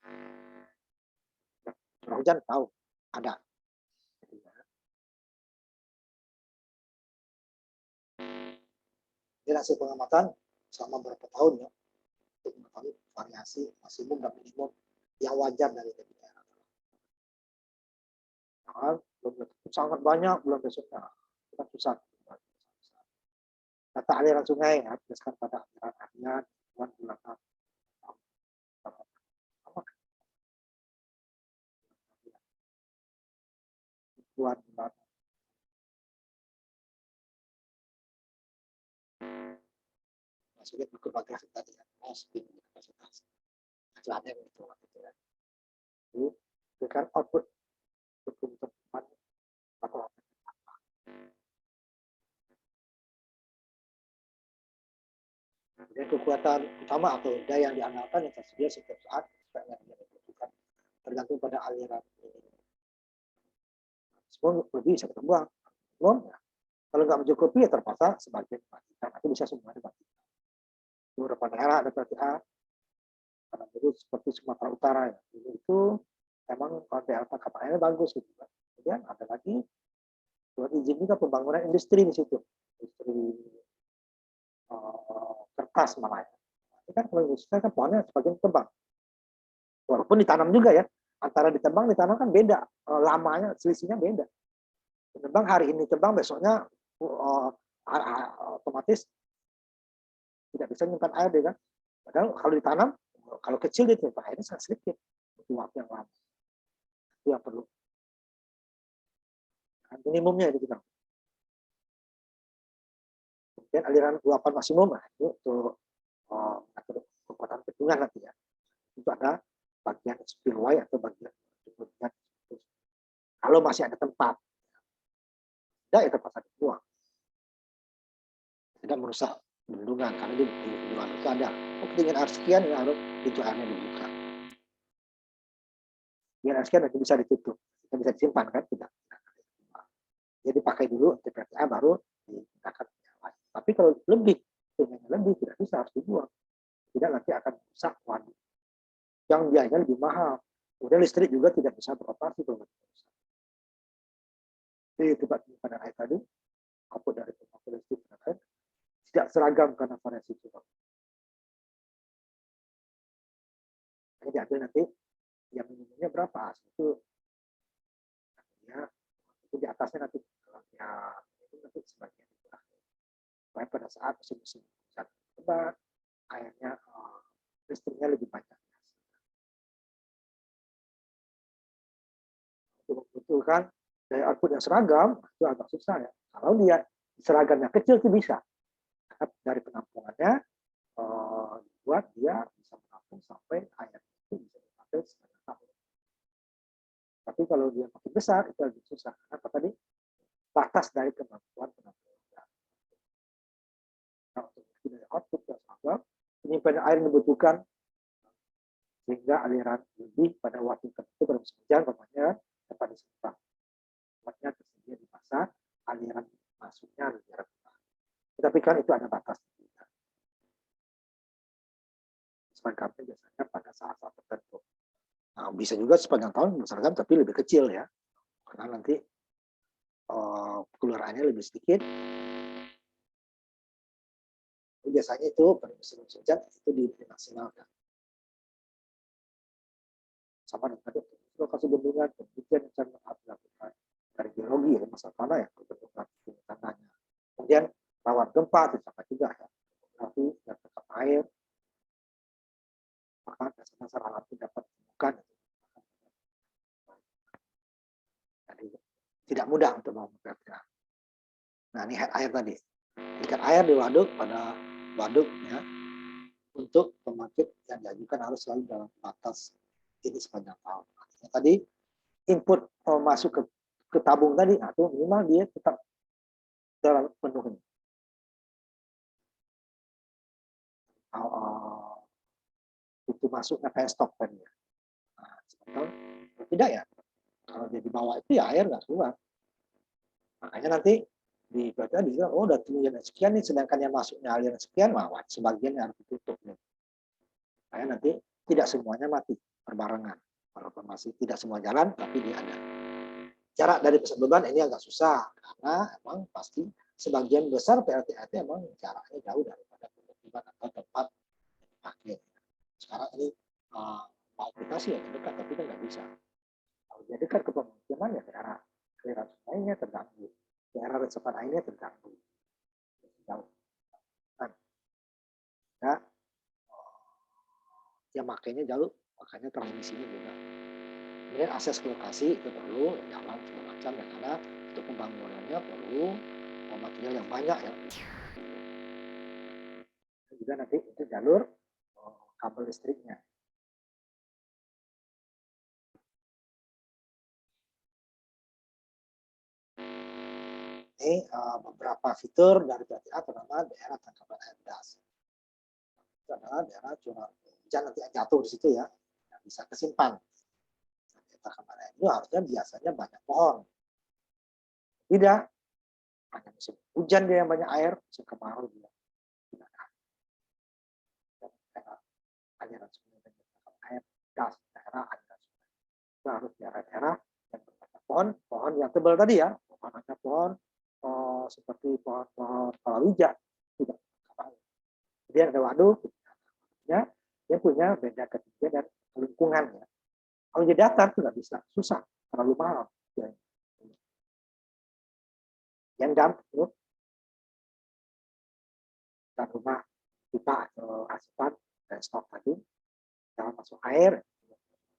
Curah hujan tahu ada. Ini hasil pengamatan selama beberapa tahun ya, untuk mengetahui variasi maksimum dan minimum yang wajar dari debit air. Nah, belum sangat banyak, belum besoknya kita susah. Data aliran sungai ya, berdasarkan pada aliran harian, bulan-bulanan. Bulan-bulanan. sulit untuk bagian tadi ya, speed kapasitas. Acuannya gitu ya. Jadi berikan output tepat atau kemudian kekuatan utama atau daya yang diandalkan yang tersedia setiap saat yang dibutuhkan tergantung pada aliran ini. Semua lebih bisa berkembang. Belum, kalau nggak mencukupi ya terpaksa sebagian dimatikan atau bisa semua dimatikan. Beberapa daerah ada PLTA karena dulu seperti Sumatera Utara ya, dulu itu emang PLTA KPL bagus gitu kan. Kemudian ada lagi buat izin juga pembangunan industri di situ, industri kertas malah. Ini kan kalau industri kan pohonnya sebagian tebang, walaupun ditanam juga ya, antara ditebang ditanam kan beda, lamanya selisihnya beda. Tebang hari ini tebang besoknya otomatis tidak bisa menyimpan air deh kan. Padahal kalau ditanam, kalau kecil dia menyimpan airnya sangat sedikit, butuh waktu yang lama. Itu yang perlu. Minimumnya itu kita. Kemudian aliran luapan maksimum itu untuk kekuatan bendungan nanti ya. Itu ada bagian spillway atau bagian bendungan. Kalau masih ada tempat, tidak ya terpaksa dibuang. Tidak merusak bendungan karena di luar itu ada ketinggian air sekian yang harus pintu airnya dibuka. Biar air sekian nanti bisa ditutup, bisa disimpan kan tidak. Jadi pakai dulu TPTA baru digunakan. Tapi kalau lebih tidak bisa harus dibuang. Tidak nanti akan rusak waduk. Yang biayanya lebih mahal. Kemudian listrik juga tidak bisa beroperasi kalau tidak rusak. Jadi tempat penyimpanan air tadi, output dari pembangkit listrik tidak seragam karena variasi curah. Ini diambil nanti yang minimumnya berapa itu ya, itu di atasnya nanti ya itu nanti sebagian terakhir. Supaya pada saat musim-musim lebat airnya listriknya lebih banyak. Untuk membutuhkan daya output yang seragam itu agak susah ya. Kalau dia seragamnya kecil itu bisa. Dari penampungannya dibuat dia bisa menampung sampai air itu bisa dipakai sepanjang tahun. Tapi kalau dia makin besar itu lebih susah. Kenapa tadi? Batas dari kemampuan penampungan. Nah, untuk daya output yang seragam, penyimpanan air dibutuhkan sehingga aliran lebih pada waktu tertentu pada musim hujan, namanya dapat disimpan. Tempatnya tersedia di pasar, aliran masuknya lebih rendah. Tetapi kan itu ada batas. Seragamnya biasanya pada saat-saat tertentu. Nah, bisa juga sepanjang tahun seragam tapi lebih kecil ya, karena nanti keluarannya lebih sedikit. Biasanya itu pada musim hujan itu dimaksimalkan. Sama dengan tadi lokasi bendungan, penelitian yang sangat dilakukan dari geologi ya, masa tanah ya, bendungan tanahnya. Kemudian rawan gempa itu sama juga ya, tapi yang tetap air, maka dasar alam itu dapat ditemukan. Jadi tidak mudah untuk memperkirakan. Nah ini air tadi, tingkat air di waduk pada waduk ya, untuk pembangkit yang diajukan harus selalu dalam batas ini sepanjang tahun. Artinya tadi input masuk ke tabung tadi, atau minimal dia tetap dalam penuhnya. Itu masuknya kayak stok tadi ya. Nah, tidak ya, kalau dia di bawah itu ya air nggak keluar. Makanya nanti di PLTA dibilang, oh udah ketinggian sekian nih, sedangkan yang masuknya aliran sekian, sebagian yang harus ditutup. Makanya nanti tidak semuanya mati berbarengan. Walaupun masih tidak semua jalan, tapi dia ada. Jarak dari pusat beban ini agak susah, karena emang pasti sebagian besar PLTA itu emang jaraknya jauh daripada pemukiman atau tempat dipakai. Sekarang ini mau kita sih ya dekat, tapi kan nggak bisa. Kalau dia dekat ke pemukiman ya daerah aliran sungainya terganggu, daerah resapan airnya terganggu. Jauh. Nah, ya, yang makainya jauh, makanya transmisinya juga. Kemudian akses ke lokasi itu perlu jalan segala macam ya, karena untuk pembangunannya perlu material yang banyak ya. juga nanti itu jalur kabel listriknya. Ini beberapa fitur dari PLTA terutama daerah tangkapan air das. Itu adalah daerah curah hujan nanti jatuh di situ ya, yang bisa kesimpan. Tangkapan air itu harusnya biasanya banyak pohon. Tidak, hanya musim hujan dia yang banyak air, musim kemarau dia tidak ada. Aliran sungai dan air das, daerah aliran sungai. Itu harus daerah-daerah yang banyak pohon yang tebal tadi ya, pohon seperti pohon palawija tidak. Dia ada waduk, ya, dia punya beda ketinggian dan lingkungan ya. Kalau di datar itu nggak bisa, susah, terlalu mahal. Ya. Yang dam itu dan rumah pipa atau asupan dan stok tadi, jangan masuk air,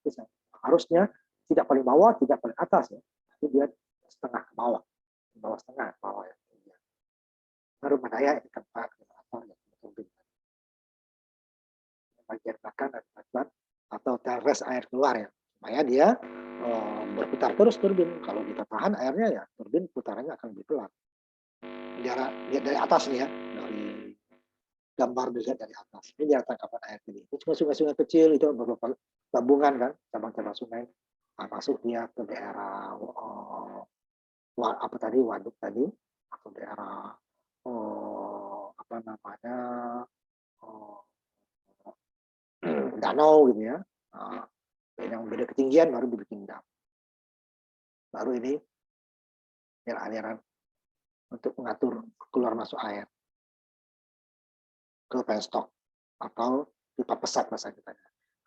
bisa. Harusnya tidak paling bawah, tidak paling atas ya, tapi dia setengah ke bawah, setengah ke bawah ya. Rumah daya di tempat generator yang turbin. Bagian belakang dan bagian atau terres air keluar ya, supaya dia berputar terus turbin. Kalau kita tahan airnya ya turbin putarannya akan lebih pelan. Lihat dari atas nih ya, dari gambar dilihat dari atas. Ini dia tangkapan air ini. Itu cuma sungai-sungai kecil itu beberapa gabungan kan, cabang-cabang sungai. Masuk dia ke daerah apa tadi waduk tadi atau daerah apa namanya danau gitu ya. Yang beda ketinggian baru dibikin dam. Baru ini aliran untuk mengatur keluar masuk air ke penstock atau pipa pesat masa kita.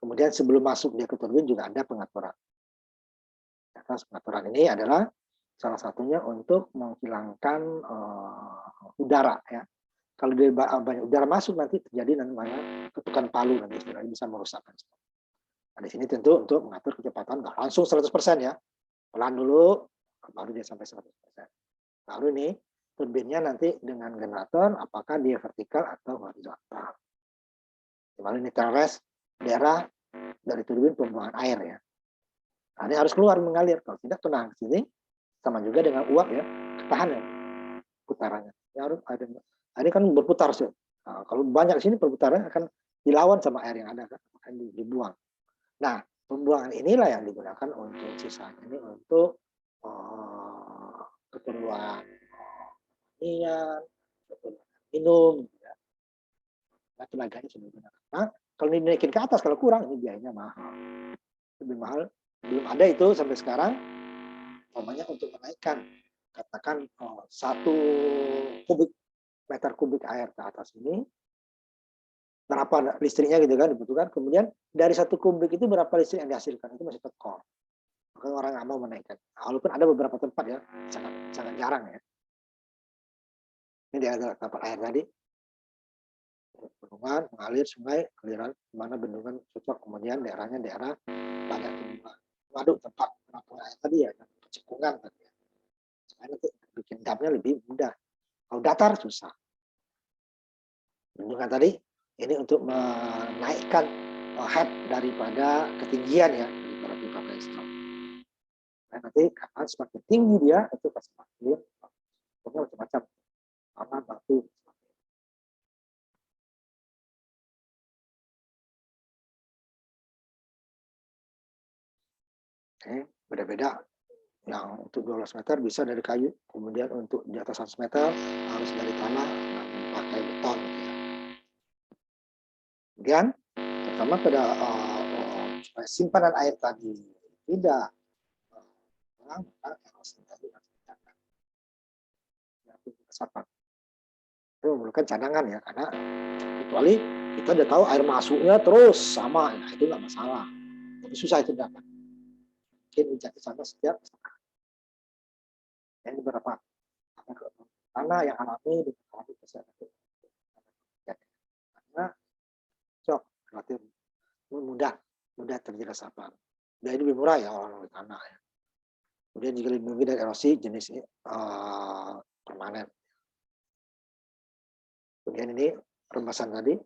Kemudian sebelum masuk dia ke turbin juga ada pengaturan. Atas pengaturan ini adalah salah satunya untuk menghilangkan udara ya. Kalau dia banyak udara masuk nanti terjadi namanya ketukan palu nanti istilahnya bisa merusak penstock. Nah, di sini tentu untuk mengatur kecepatan nggak langsung 100% ya. Pelan dulu baru dia sampai 100%. Baru ini turbinnya nanti dengan generator apakah dia vertikal atau horizontal. Baru ini terres daerah dari turbin pembuangan air ya. Nah, ini harus keluar mengalir, kalau tidak tenang sini sama juga dengan uap ya, ketahan ya putarannya. Ya harus ada. Ini kan berputar sih. Nah, kalau banyak sini perputarannya akan dilawan sama air yang ada kan, akan dibuang. Nah, pembuangan inilah yang digunakan untuk sisanya ini untuk keperluan minum, ya. Nah, tenaganya sudah digunakan. Nah, kalau dinaikin ke atas kalau kurang ini biayanya mahal, lebih mahal. Belum ada itu sampai sekarang. Namanya untuk menaikkan katakan 1 meter kubik air ke atas ini berapa listriknya gitu kan dibutuhkan. Kemudian dari 1 kubik itu berapa listrik yang dihasilkan itu masih tekor. Makanya orang nggak mau menaikkan. Walaupun ada beberapa tempat ya sangat jarang ya. Ini di tempat air tadi. Bendungan, mengalir sungai, aliran mana bendungan cocok, kemudian daerahnya daerah banyak tumbuhan. Waduk tempat penampungan air tadi ya, cekungan tadi ya. Supaya nanti bikin damnya lebih mudah. Kalau datar susah. Bendungan tadi ini untuk menaikkan head daripada ketinggian ya daripada pipa penstock. Nah, nanti kapan semakin tinggi dia itu semakin macam-macam sama batu. Beda-beda. Yang untuk 12 meter bisa dari kayu, kemudian untuk di atas 100 meter harus dari tanah dan pakai beton. Gitu ya. Kemudian terutama pada simpanan air tadi tidak itu memerlukan cadangan ya, karena kecuali kita udah tahu air masuknya terus sama, nah itu nggak masalah. Tapi susah itu dapat. Mungkin menjadi sama setiap yang beberapa tanah yang alami dengan alami kesehatan. Karena cok relatif mudah terjadi resapan. Dan ini lebih murah ya orang tanah ya. Kemudian jika dilindungi dari erosi jenis permanen. Kemudian ini rembasan tadi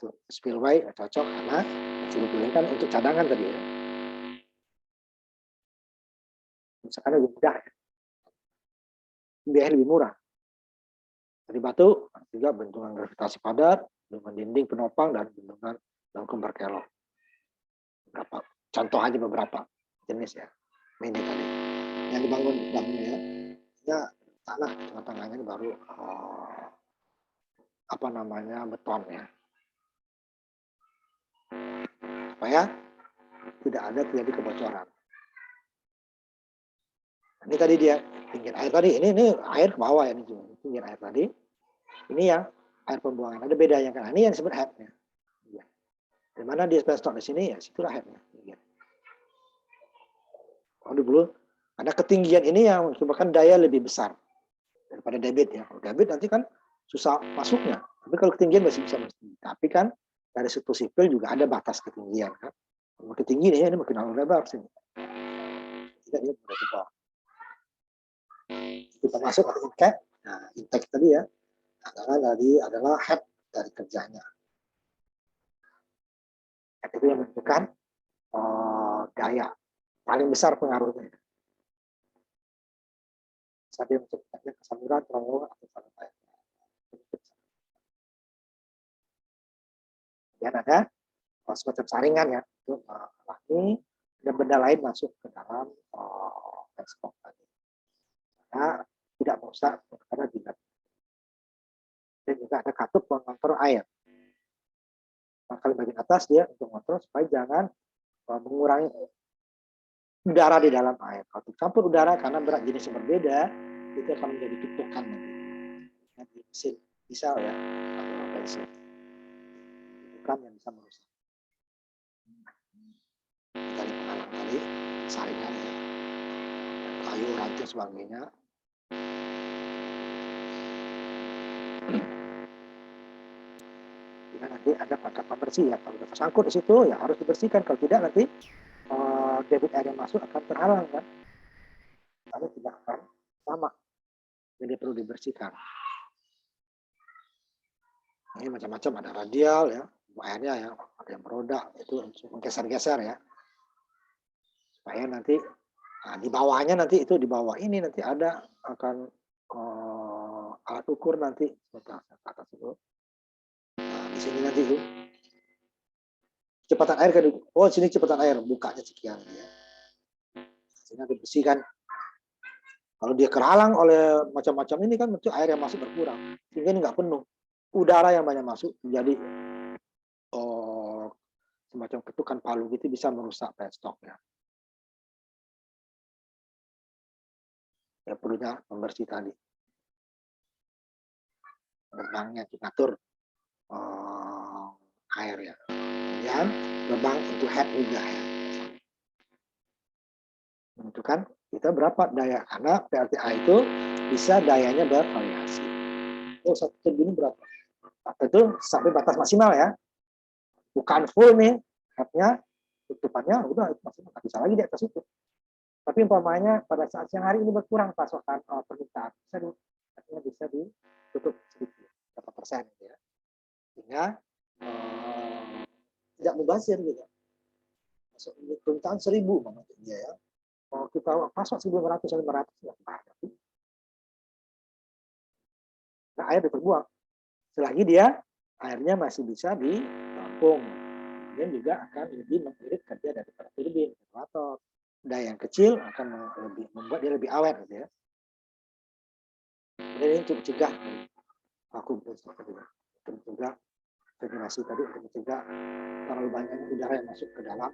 Untuk spillway cocok karena spillway kan untuk cadangan tadi ya. Misalkan lebih mudah, biaya lebih murah. Dari batu juga bendungan gravitasi padat, bendungan dinding penopang, dan bendungan lengkung berkelok. Beberapa contoh aja beberapa jenis ya. Ini tadi yang dibangun damnya ya tanah tengah-tengahnya ini baru apa namanya beton ya, supaya tidak ada terjadi kebocoran. Ini tadi dia tinggi air tadi, ini air ke bawah ya, ini tinggi air tadi. Ini yang air pembuangan, ada bedanya kan? Ini yang disebut headnya. Ya. Di mana di penstock di sini ya, situlah headnya. Kalau dulu ada ketinggian ini yang menyebabkan daya lebih besar daripada debit ya. Kalau debit nanti kan susah masuknya. Tapi kalau ketinggian masih bisa masuk. Tapi kan dari situ sipil juga ada batas ketinggian kan. Makin tinggi nih, ini makin lebar sini. Tidak dia mulai tebal. Kita masuk ke intake. Nah, intake tadi ya adalah head dari kerjanya. Head itu yang menentukan daya paling besar pengaruhnya. Saat dia menciptakan kesamuran, terowongan atau saluran air. Kemudian ada semacam saringan ya untuk lagi dan benda lain masuk ke dalam penstock tadi. Karena tidak merusak karena tidak. Dan juga ada katup pengontrol air. Maka bagian atas dia untuk mengontrol supaya jangan mengurangi udara di dalam air. Kalau campur udara karena berat jenis yang berbeda, itu akan menjadi tutukan nanti. Mesin diesel ya atau bensin. Tutukan yang bisa merusak. Tadi penghalang tadi, saringan ya, kayu, ranting sebagainya. Jika nanti ada pakai pembersih ya, kalau tersangkut di situ ya harus dibersihkan. Kalau tidak nanti debit air yang masuk akan terhalang kan, lalu tidak akan sama. Jadi perlu dibersihkan. Ini macam-macam, ada radial ya, airnya ya, ada yang berodak itu menggeser-geser ya, supaya nanti di bawahnya nanti itu di bawah ini nanti ada akan alat ukur nanti sebentar atas itu. Nah, di sini nanti itu kecepatan air kan, oh sini kecepatan air bukanya sekian ya. Sehingga dibersihkan. Kalau dia terhalang oleh macam-macam ini kan bentuk air yang masuk berkurang, sehingga ini nggak penuh. Udara yang banyak masuk jadi semacam ketukan palu gitu bisa merusak penstock ya. Ya perlunya membersih tadi. Gerbangnya kita atur air ya. Kemudian gerbang untuk head juga ya. Menentukan kita berapa daya, karena PLTA itu bisa dayanya bervariasi. Oh, satu turbin berapa? Itu sampai batas maksimal ya. Bukan full nih, headnya tutupannya udah maksimal, nggak bisa lagi di atas itu. Tapi umpamanya pada saat siang hari ini berkurang pasokan permintaan, bisa ditutup sedikit, berapa persen ya. Sehingga tidak mubazir gitu. Masuk permintaan 1000 dia ya. Kalau kita pasok 1.500 ya banyak. Nah, air diperbuang. Selagi dia airnya masih bisa ditampung. Kemudian juga akan lebih mengirit kerja daripada turbin, generator. Daya yang kecil akan lebih membuat dia lebih awet gitu ya. Kemudian ini untuk mencegah vakum juga. Untuk mencegah ventilasi tadi, untuk mencegah terlalu banyak udara yang masuk ke dalam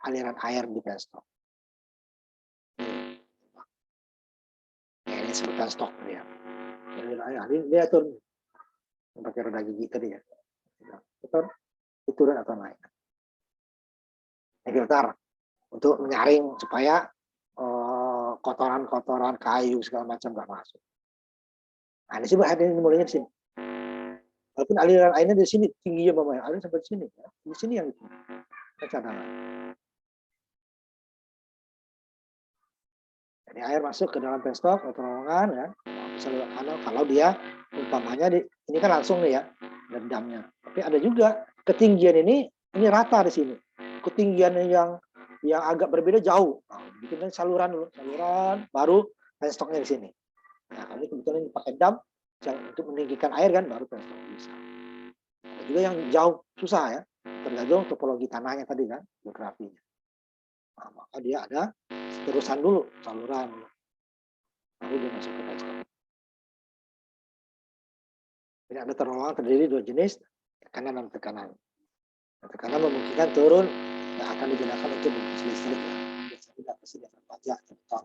aliran air di penstock. Ini disebut penstock ya. Ini dia turun pakai roda gigi tadi ya. Itu turun atau naik. Filter untuk menyaring supaya kotoran-kotoran kayu segala macam nggak masuk. Nah, ini sih ini mulainya di sini. Walaupun aliran airnya di sini tingginya bawahnya, aliran sampai di sini ya. Di sini yang itu. Cadangan. Jadi air masuk ke dalam penstock atau terowongan ya, bisa lewat kanal kalau dia umpamanya ini kan langsung nih ya. damnya. Tapi ada juga ketinggian ini rata di sini. Ketinggian yang agak berbeda jauh. Nah, bikin saluran dulu, baru penstoknya di sini. Nah, ini kebetulan ini pakai dam untuk meninggikan air kan, baru penstok bisa. Ada juga yang jauh susah ya, tergantung topologi tanahnya tadi kan, geografinya. Nah, maka dia ada terusan dulu saluran, baru dia masuk ke penstok. Ini ada terowongan terdiri dua jenis, tekanan dan tekanan. Tekanan memungkinkan turun yang akan digunakan untuk bungkus listrik ya. Biasanya tidak persediaan pajak, beton,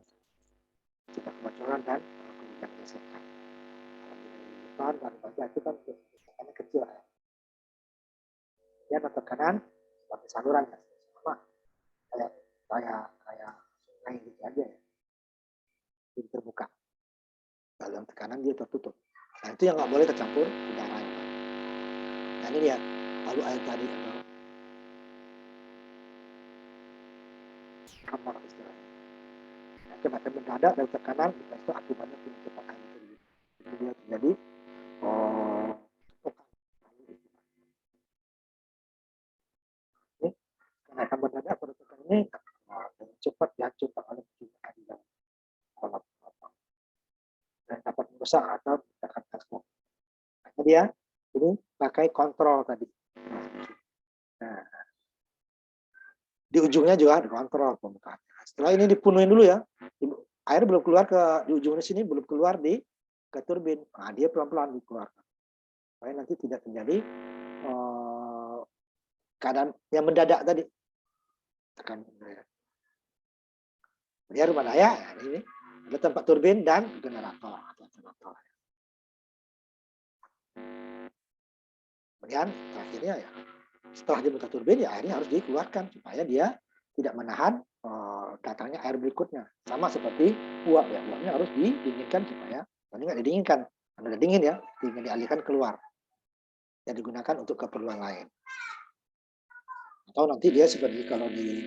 kita kebocoran dan kemudian gesekan. Beton dan pajak itu kan tekanan kecil ya. Dia ada tekanan seperti saluran ya, sama kayak sungai gitu aja ya. Jadi terbuka. Dalam tekanan dia tertutup. Nah itu yang nggak boleh tercampur udara. Nah ini dia, lalu air tadi atau kamar istilahnya. Nah, kematian mendadak dari tekanan itu akibatnya penutupan air itu. Itu dia terjadi kenaikan mendadak pada tekanan ini dengan cepat dihancurkan oleh percikan di dalam kolam dan dapat merusak atau menciptakan ekspor. Nah, dia ini pakai kontrol tadi. Nah, di ujungnya juga dikontrol pembukaannya. Setelah ini dipenuhi dulu ya, air belum keluar di ujungnya sini, belum keluar ke turbin. Nah, dia pelan-pelan dikeluarkan supaya nanti tidak terjadi keadaan yang mendadak tadi. Tekan dia rumah daya ini ada tempat turbin dan generator atau alternator. Kemudian terakhirnya ya setelah dibuka turbin ya airnya harus dikeluarkan supaya dia tidak menahan datangnya air berikutnya. Sama seperti uap ya, uapnya harus didinginkan supaya ini nggak didinginkan, karena udah dingin ya, tinggal dialihkan keluar yang digunakan untuk keperluan lain. Atau nanti dia seperti kalau di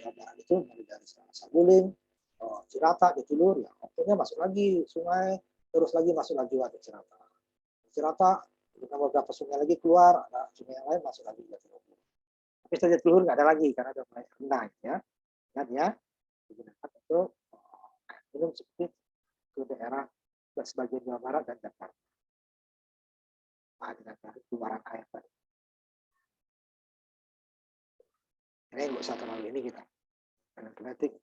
Jawa Barat itu dari Saguling, Cirata, di Tilur ya, akhirnya masuk lagi sungai, terus lagi masuk lagi ke Cirata. Cirata dengan beberapa sungai lagi keluar, ada sungai yang lain masuk lagi ke Tilur. Tapi setelah Tilur nggak ada lagi karena udah mulai rendah ya. Dan ya digunakan untuk minum seperti ke daerah sebagian Jawa Barat dan Jakarta. Dengan keluaran air tadi. Ini nggak usah terlalu ini kita. Kinetik.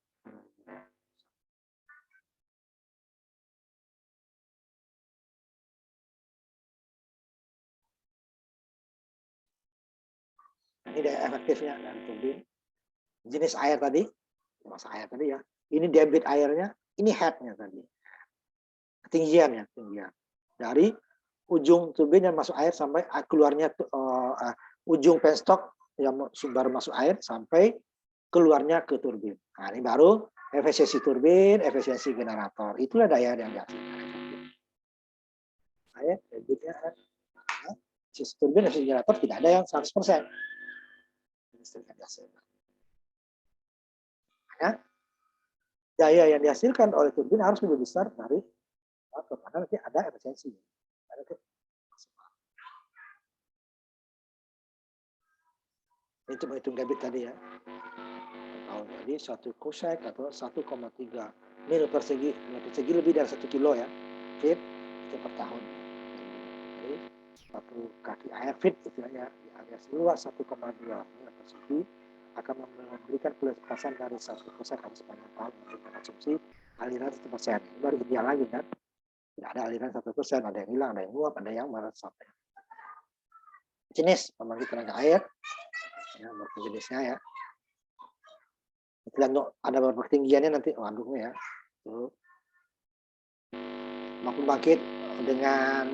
Ini daya efektifnya dari turbin. Jenis air tadi, masa air tadi ya. Ini debit airnya, ini headnya tadi. Ketinggiannya, ketinggian. Dari ujung turbin yang masuk air sampai keluarnya ujung penstock yang sumber masuk air sampai keluarnya ke turbin. Nah, ini baru efisiensi turbin, efisiensi generator. Itulah daya yang dihasilkan. Air, debitnya, efisiensi turbin, efisiensi generator tidak ada yang 100%. Ya, daya yang dihasilkan oleh turbin harus lebih besar dari karena nanti ada efisiensi. Itu menghitung debit tadi ya. Jadi 1 kusek atau 1,3 mil persegi lebih dari 1 kilo ya, feet itu per tahun. Jadi 1 kaki air feet istilahnya di area seluas 1,2 mil persegi akan memberikan pelepasan dari 1 kusek sepanjang tahun untuk konsumsi aliran 1%. Baru ideal lagi kan. Tidak ada aliran 1%, ada yang hilang, ada yang nguap, ada yang meresap. Jenis pembangkit tenaga air, ya, jenisnya ya. Ada beberapa ketinggiannya nanti waduknya ya. Pembangkit dengan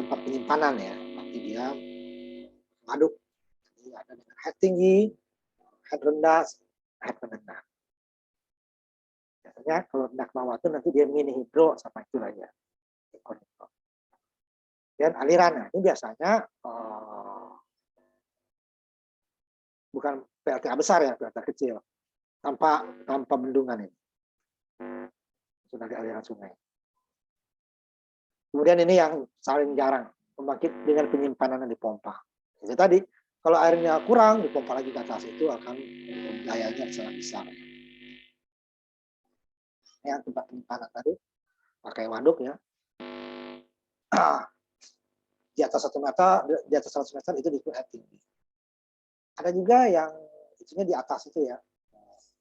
tempat penyimpanan ya. Nanti dia waduk. Jadi ada dengan head tinggi, head rendah, head menengah. Biasanya kalau rendah ke bawah itu nanti dia mini hidro sama itu aja. Dan alirannya ini biasanya bukan PLTA besar ya, PLTA kecil. Tanpa bendungan ini. Sudah di aliran sungai. Kemudian ini yang saling jarang pembangkit dengan penyimpanan di pompa. Jadi tadi kalau airnya kurang dipompa lagi ke atas itu akan dayanya sangat besar. Yang tempat penyimpanan tadi pakai waduk ya. Di atas 1 meter, di atas 100 meter itu disebut air tinggi. Ada juga yang itunya di atas itu ya,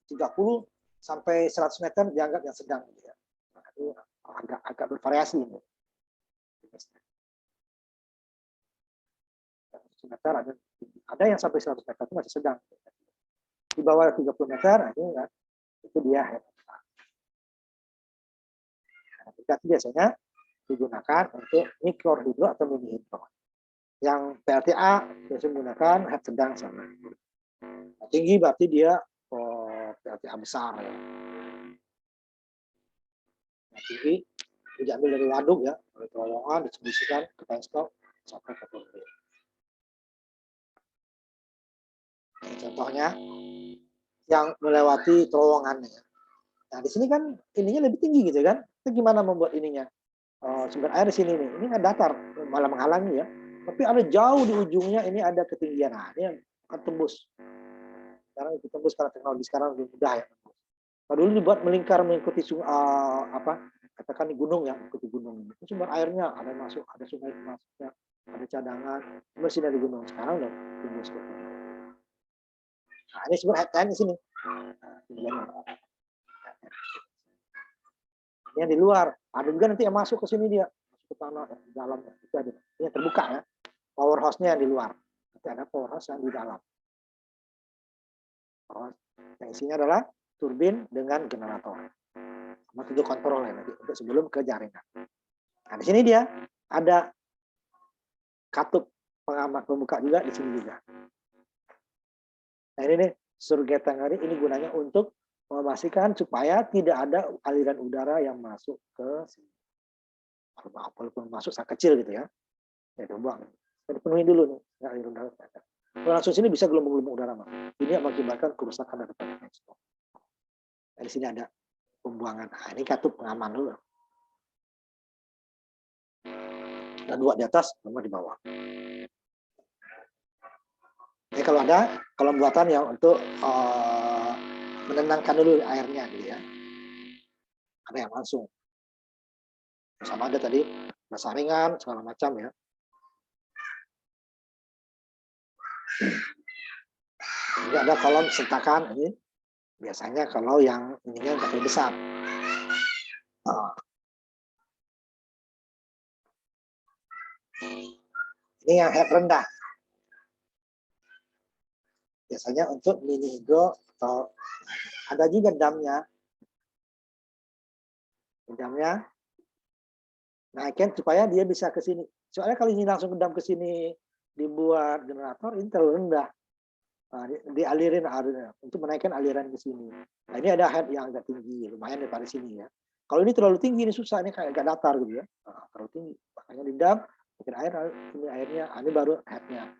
30 sampai 100 meter dianggap yang sedang gitu ya. Nah, itu agak bervariasi ini. Meter ada yang sampai 100 meter itu masih sedang. Di bawah 30 meter itu dia air besar. Nah, biasanya digunakan untuk mikrohidro atau mini hidro. Yang PLTA biasanya menggunakan head sedang sama. Nah, tinggi berarti dia PLTA besar ya. Nah, tinggi diambil dari waduk ya, dari terowongan distribusikan ke penstop sampai ke turbin. Nah, contohnya yang melewati terowongannya. Nah, di sini kan ininya lebih tinggi gitu kan. Itu gimana membuat ininya? Sumber air di sini nih. Ini kan datar, malah menghalangi ya. Tapi ada jauh di ujungnya ini ada ketinggian. Nah, ini yang akan tembus. Sekarang itu tembus karena teknologi sekarang lebih mudah ya. Nah, dulu dibuat melingkar mengikuti katakan di gunung ya, mengikuti gunung. Itu sumber airnya ada masuk, ada sungai masuknya, ada cadangan. Sumber sini di gunung. Sekarang udah tembus ke gunung. Nah, ini sumber air di sini. Ini yang di luar. Ada juga nanti yang masuk ke sini dia, masuk ke tanah di dalam. Ini yang terbuka ya. Power house-nya yang di luar. Nanti ada power house yang di dalam. Yang isinya adalah turbin dengan generator. Sama 7 kontrol ya nanti untuk sebelum ke jaringan. Nah, di sini dia ada katup pengamat pembuka juga di sini juga. Nah, ini nih surget tangari ini gunanya untuk memastikan supaya tidak ada aliran udara yang masuk ke sini. Walaupun masuk sangat kecil gitu ya. Ya buang. Penuhi dulu nih, nggak aliran udara. Kalau langsung sini bisa gelombang-gelombang udara, Mas. Ini yang mengakibatkan kerusakan daripada ekspor. Nah, di sini ada pembuangan. Nah, ini katup pengaman dulu. Ada 2 di atas, sama di bawah. Ini kalau ada, kalau buatan yang untuk menenangkan dulu airnya gitu ya. Ada yang langsung. Sama ada tadi saringan segala macam ya. Ini ada kolom sentakan ini. Biasanya kalau yang ininya lebih besar. Ini yang head rendah. Biasanya untuk mini hidro atau ada juga damnya. Damnya naikkan supaya dia bisa ke sini. Soalnya kalau ini langsung dam ke sini dibuat generator ini terlalu rendah. Nah, dialirin airnya untuk menaikkan aliran ke sini. Nah, ini ada head yang agak tinggi, lumayan daripada sini ya. Kalau ini terlalu tinggi ini susah, ini kayak agak datar gitu ya. Nah, terlalu tinggi, makanya di dam bikin air, ini airnya, ini baru headnya.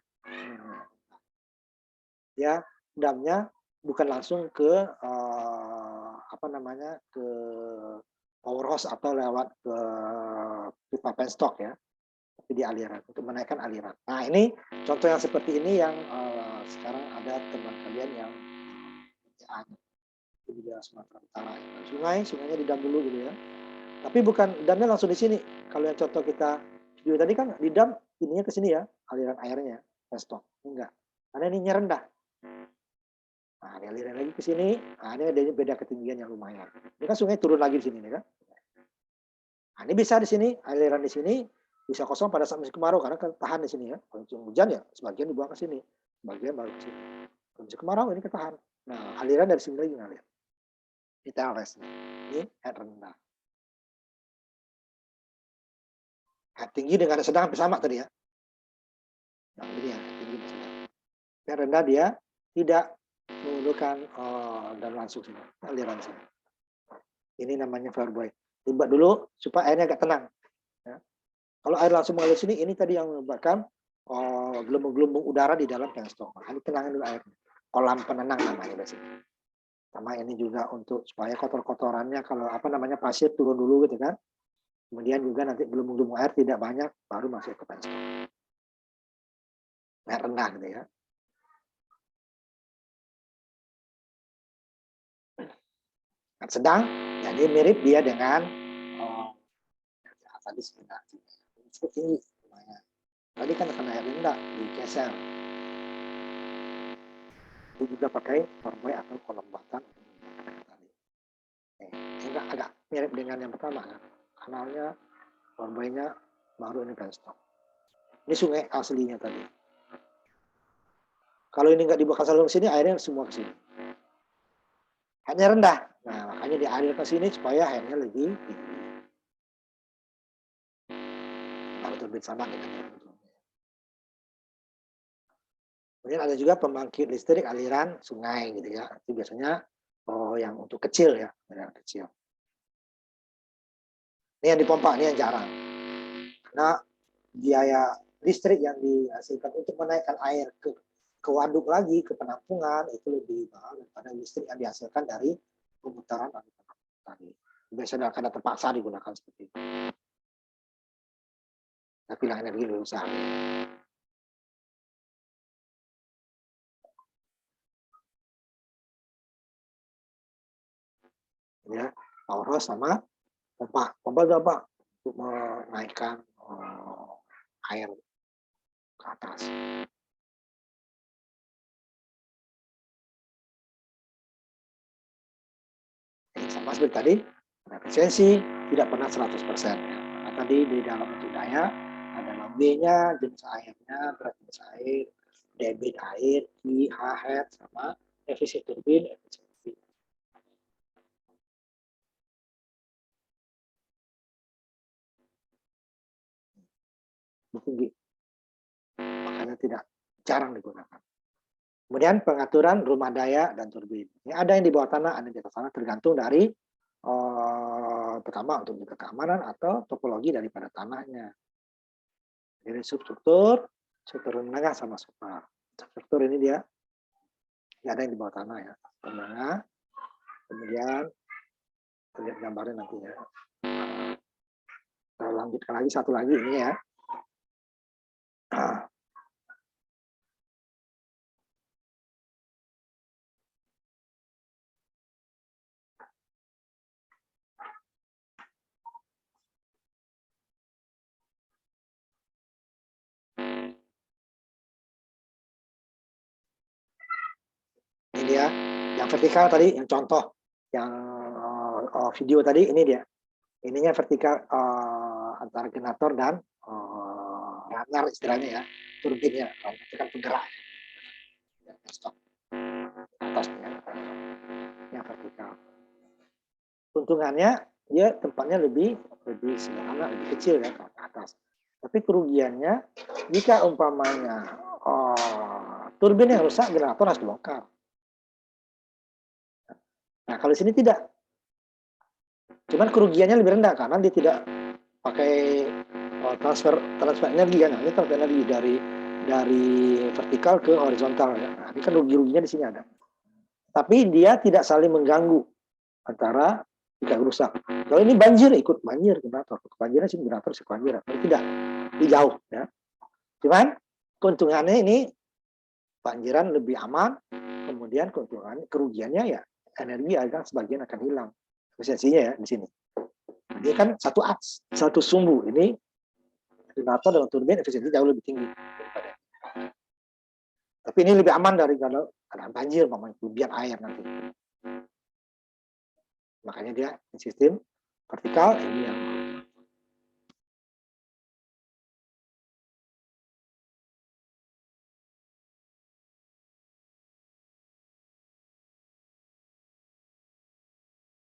Ya, damnya bukan langsung ke ke power hose atau lewat ke pipa penstock ya, tapi di aliran untuk menaikkan aliran. Nah, ini contoh yang seperti ini yang sekarang ada teman kalian yang di Sumatera Utara. Sungainya di dam dulu gitu ya. Tapi bukan damnya langsung di sini. Kalau yang contoh kita juga tadi kan di dam ininya ke sini ya, aliran airnya penstock. Enggak. Karena ininya rendah. Nah, ini aliran lagi ke sini. Nah, ini ada beda ketinggian yang lumayan. Ini kan sungai turun lagi di sini kan. Nah, ini bisa di sini, aliran di sini bisa kosong pada saat musim kemarau karena kan tahan di sini ya. Kalau hujan ya sebagian dibuang ke sini, sebagian baru ke sini. Kalau musim kemarau ini ketahan. Nah, aliran dari sini lagi ngalir. Ini TLS. Ini head rendah. Head tinggi dengan sedang hampir sama tadi ya. Nah, ini yang head tinggi sedang. Head rendah dia tidak menggunakan dan langsung sini, aliran sini. Ini namanya Fireboy. Dibuat dulu supaya airnya agak tenang. Ya. Kalau air langsung mengalir sini, ini tadi yang menyebabkan gelombang-gelombang udara di dalam penstock. Nah, ini tenangin dulu airnya. Kolam penenang namanya biasanya. Sama ini juga untuk supaya kotor-kotorannya kalau pasir turun dulu gitu kan. Kemudian juga nanti gelembung-gelembung air tidak banyak, baru masuk ke penstop. Air rendah gitu ya. Sedang, jadi mirip dia dengan tadi sebentar. Seperti lumayan. Tadi kan karena air rendah digeser. Itu juga pakai formula atau kolom batan. Enggak agak mirip dengan yang pertama kan. Kanalnya, formulanya baru ini penstop. Ini sungai aslinya tadi. Kalau ini nggak dibuka saluran ke sini, airnya semua ke sini. Headnya rendah. Nah, makanya dialir ke sini supaya headnya lebih tinggi. Baru turbin sama dengan yang sebelumnya. Kemudian ada juga pembangkit listrik aliran sungai gitu ya. Itu biasanya yang untuk kecil ya, yang kecil. Ini yang dipompa, ini yang jarang. Karena biaya listrik yang dihasilkan untuk menaikkan air ke waduk lagi, ke penampungan, itu lebih mahal daripada listrik yang dihasilkan dari pemutaran tadi. Biasanya karena terpaksa digunakan seperti itu. Tapi lah energi lebih besar. Ya, power hose sama pompa. Pompa itu apa? Untuk menaikkan air ke atas. Sama seperti tadi, efisiensi tidak pernah 100%. Karena tadi di dalam bentuk daya ada B-nya, jenis airnya, berat jenis air, debit air, Q, H, head, sama efisiensi turbin, efisiensi. Tinggi. Makanya tidak jarang digunakan. Kemudian pengaturan rumah daya dan turbin. Ini ada yang di bawah tanah, ada yang di atas tanah, tergantung dari pertama untuk menjaga keamanan atau topologi daripada tanahnya. Jadi struktur menengah sama super. Struktur ini dia ada yang di bawah tanah ya, menengah. Kemudian lihat gambarnya nanti ya. Kita lanjutkan lagi satu lagi ini ya. Ini dia yang vertikal tadi, yang contoh yang video tadi ini dia. Ininya vertikal antara generator dan runner istilahnya ya, turbinnya, itu kan penggerak. Stop atasnya yang vertikal. Untungannya dia tempatnya lebih sederhana, lebih kecil ya ke atas. Tapi kerugiannya jika umpamanya turbin yang rusak, generator harus dibongkar. Nah kalau di sini tidak, cuman kerugiannya lebih rendah karena dia tidak pakai transfer energi kan. Ini transfer energi dari vertikal ke horizontal ya. Nah, ini kan ruginya di sini ada. Tapi dia tidak saling mengganggu antara jika rusak. Kalau ini banjir, ikut banjir generator. Kebanjiran sih generator sih kebanjiran. Tapi tidak, di jauh ya. Cuman keuntungannya ini banjiran lebih aman. Kemudian kerugiannya ya energi agak sebagian akan hilang. Efisiensinya ya di sini. Ini kan satu sumbu. Ini generator dengan turbin efisiensi jauh lebih tinggi. Tapi ini lebih aman dari kalau ada banjir, kerugian air nanti. Makanya dia sistem vertikal ini yang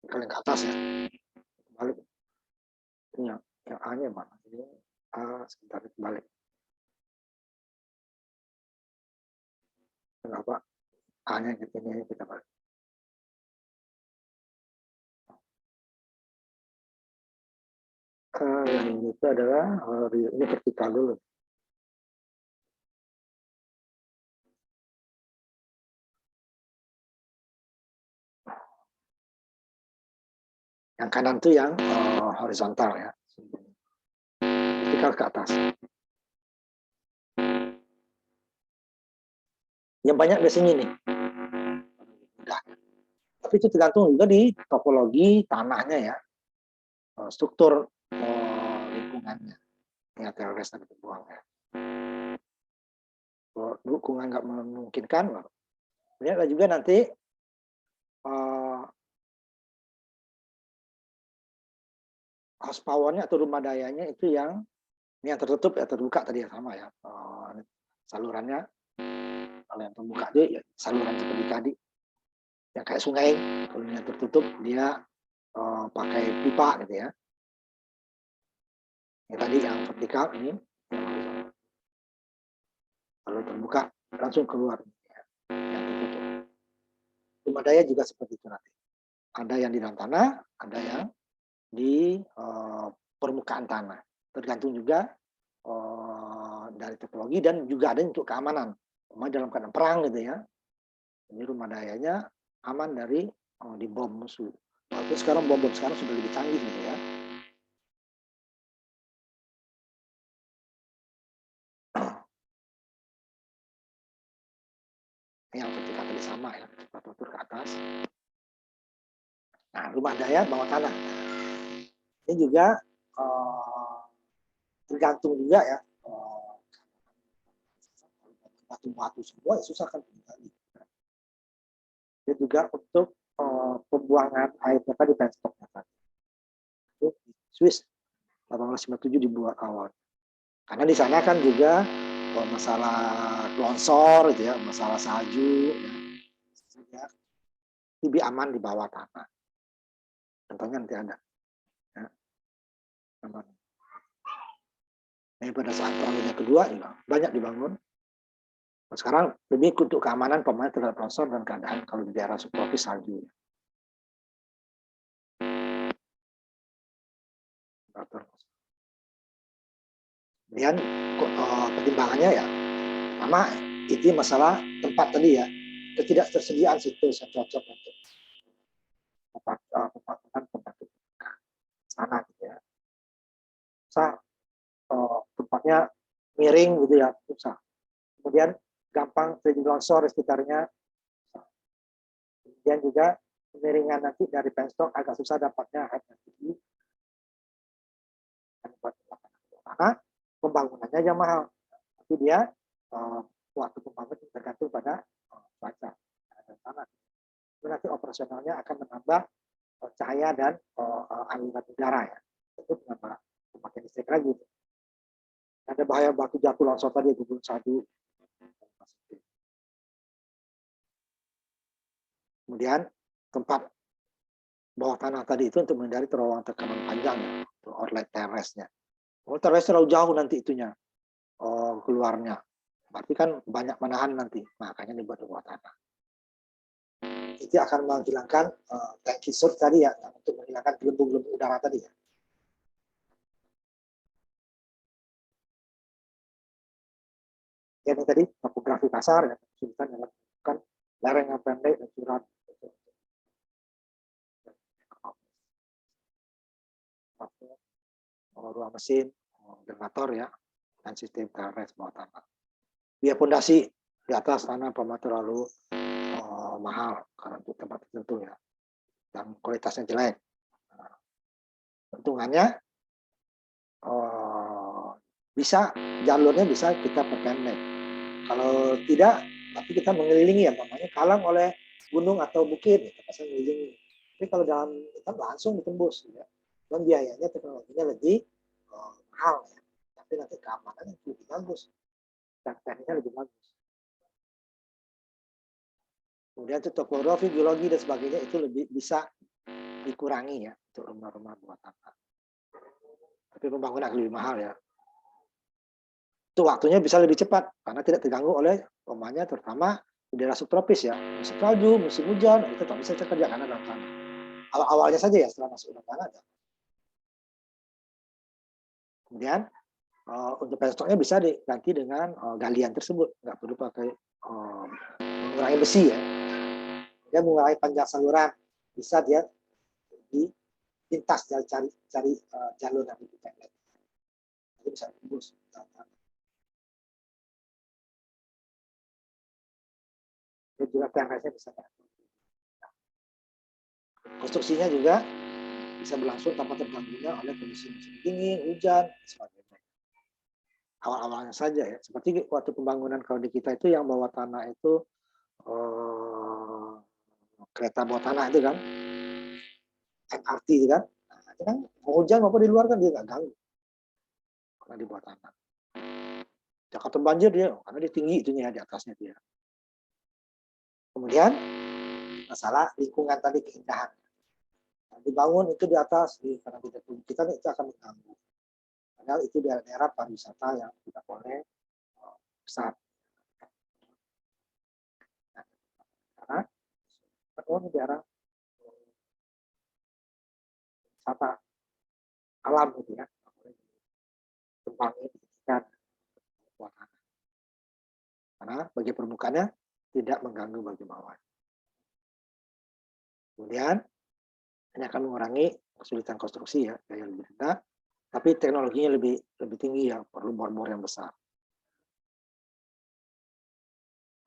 kalian ke atas ya. Balik. Ini yang A-nya mana? Ini A sebentar balik. Kenapa A-nya ini kita balik. Yang ini itu adalah ini vertikal dulu. Yang kanan itu yang horizontal ya. vertikal ke atas. Yang banyak biasanya ini. Mudah. Tapi itu tergantung juga di topologi tanahnya ya, struktur lingkungannya, ya TLS dan pembuangan. Kalau lingkungan nggak memungkinkan, ada juga nanti house power-nya atau rumah dayanya itu yang ini yang tertutup ya, terbuka tadi ya sama ya, salurannya. Kalau yang terbuka dia ya, saluran seperti tadi yang kayak sungai. Kalau yang tertutup dia pakai pipa gitu ya. Yang tadi yang vertikal ini yang horizontal. Kalau terbuka langsung keluar ya, yang tertutup. Rumah daya juga seperti itu nanti. Ada yang di dalam tanah, ada yang di permukaan tanah. Tergantung juga dari topologi dan juga ada untuk keamanan. Dalam keadaan perang gitu ya. Ini rumah dayanya aman dari dibom musuh. Walaupun sekarang bom-bom sekarang sudah lebih canggih gitu ya. Yang vertikal tadi sama ya, tutur ke atas. Nah, rumah daya bawah tanah. Ini juga tergantung juga ya. Batu-batu semua ya susah kan tinggali. Dia juga untuk pembuangan air di penstoknya tadi. Itu Swiss 1857 dibuat awal. Karena di sana kan juga masalah longsor gitu ya, masalah salju ya. Lebih aman di bawah tanah. Contohnya nanti ada. Ya. Aman. Nah, pada saat perang dunia kedua juga banyak dibangun. Nah, sekarang lebih untuk keamanan pemain terhadap longsor dan keadaan kalau di daerah subtropis salju. Kemudian pertimbangannya ya, pertama itu masalah tempat tadi ya, ketidaktersediaan situs yang cocok untuk tempat sana gitu ya. Tempatnya miring gitu ya, susah. Kemudian gampang terjadi longsor di sekitarnya. Kemudian juga kemiringan nanti dari penstok agak susah dapatnya height yang tinggi. Karena pembangunannya aja mahal. Tapi dia waktu pembangunan tergantung pada cuaca dan tanah. Nanti operasionalnya akan menambah cahaya dan aliran udara ya. Itu menambah pemakaian listrik lagi. Ada bahaya batu jatuh longsor tadi gugur sadu. Kemudian tempat bawah tanah tadi itu untuk menghindari terowongan tekanan panjang ya, untuk outlet terresnya. Kalau teres terlalu jauh nanti itunya keluarnya. Berarti kan banyak menahan nanti, makanya dibuat di bawah tanah. Itu akan menghilangkan tangki surut tadi ya, untuk menghilangkan gelembung-gelembung udara tadi ya. Ini tadi topografi kasar ya, kesulitan dalam menentukan lereng yang pendek dan curam. Ruang mesin, generator ya, dan sistem TRS bawah tanah. Biaya pondasi di atas tanah pemah terlalu mahal karena untuk tempat tertentu ya, dan kualitasnya jelek. Untungannya bisa jalurnya bisa kita perpendek. Kalau tidak, tapi kita mengelilingi ya, namanya kalang oleh gunung atau bukit, kita pasang mengelilingi. Tapi kalau dalam kita langsung ditembus, ya. Dan biayanya teknologinya lebih mahal ya. Tapi nanti keamanannya lebih bagus, dan tekniknya lebih bagus. Kemudian itu topografi, geologi dan sebagainya itu lebih bisa dikurangi ya untuk rumah-rumah bawah tanah. Tapi pembangunan lebih mahal ya. Itu waktunya bisa lebih cepat karena tidak terganggu oleh rumahnya, terutama di daerah subtropis ya, musim salju, musim hujan itu tak bisa kerja karena dalam tanah. Awal-awalnya saja ya, setelah masuk dalam tanah ada. Kemudian untuk penstoknya bisa diganti dengan galian tersebut, nggak perlu pakai mengurangi besi ya. Dia mengurangi panjang saluran, bisa dia di pintas cari jalur yang lebih pendek. itu bisa tembus. Dan juga PNS-nya bisa diatur. Konstruksinya juga bisa berlangsung tanpa terganggunya oleh kondisi musim dingin, hujan, dan sebagainya. Awal-awalnya saja ya, seperti waktu pembangunan kalau di kita itu yang bawah tanah itu kereta bawah tanah itu kan, MRT itu kan, nah, itu kan mau hujan maupun di luar kan dia nggak ganggu karena di bawah tanah. Jakarta banjir dia karena dia tinggi itunya di atasnya dia. Kemudian masalah lingkungan tadi, keindahan. Nah, dibangun itu di atas, karena kita itu akan mengganggu. Padahal itu daerah pariwisata yang tidak boleh besar. Nah, karena ini daerah wisata alam gitu ya, tempatnya diizinkan buat anak. Karena bagi permukaannya tidak mengganggu bagi bawah. Kemudian ini akan mengurangi kesulitan konstruksi ya, daya lebih rendah, tapi teknologinya lebih tinggi ya, perlu bor-bor yang besar.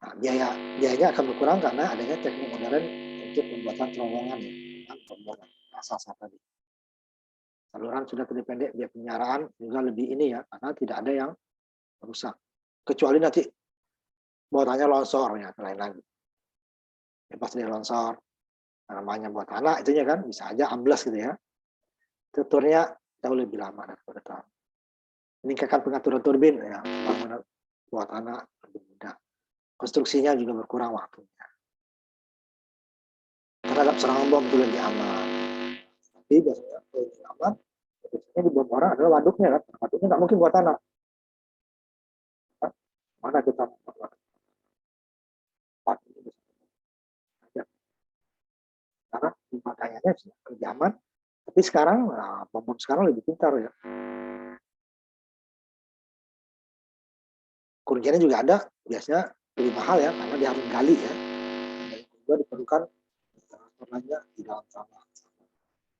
Nah, biayanya akan berkurang karena adanya teknik modern untuk pembuatan terowongan ya, dengan pembuatan asal tadi. Saluran sudah lebih pendek, biaya penyaraan juga lebih ini ya, karena tidak ada yang rusak. Kecuali nanti bawahnya longsor ya, lain lagi. Pas dia longsor, namanya buat tanah itunya kan bisa aja ambles gitu ya. Tuturnya jauh lebih lama daripada tahun. Meningkatkan pengaturan turbin ya, bangunan buat tanah lebih mudah. Konstruksinya juga berkurang waktunya. Terhadap serangan bom itu lebih aman. Tapi biasanya lebih aman, biasanya di bom orang adalah waduknya kan. Waduknya nggak mungkin buat tanah. Mana kita membuat karena pemakaiannya lebih aman. Tapi sekarang, bom sekarang lebih pintar ya. Kerugiannya juga ada, biasanya lebih mahal ya, karena dia harus gali ya. Dan juga diperlukan lainnya di dalam tanah.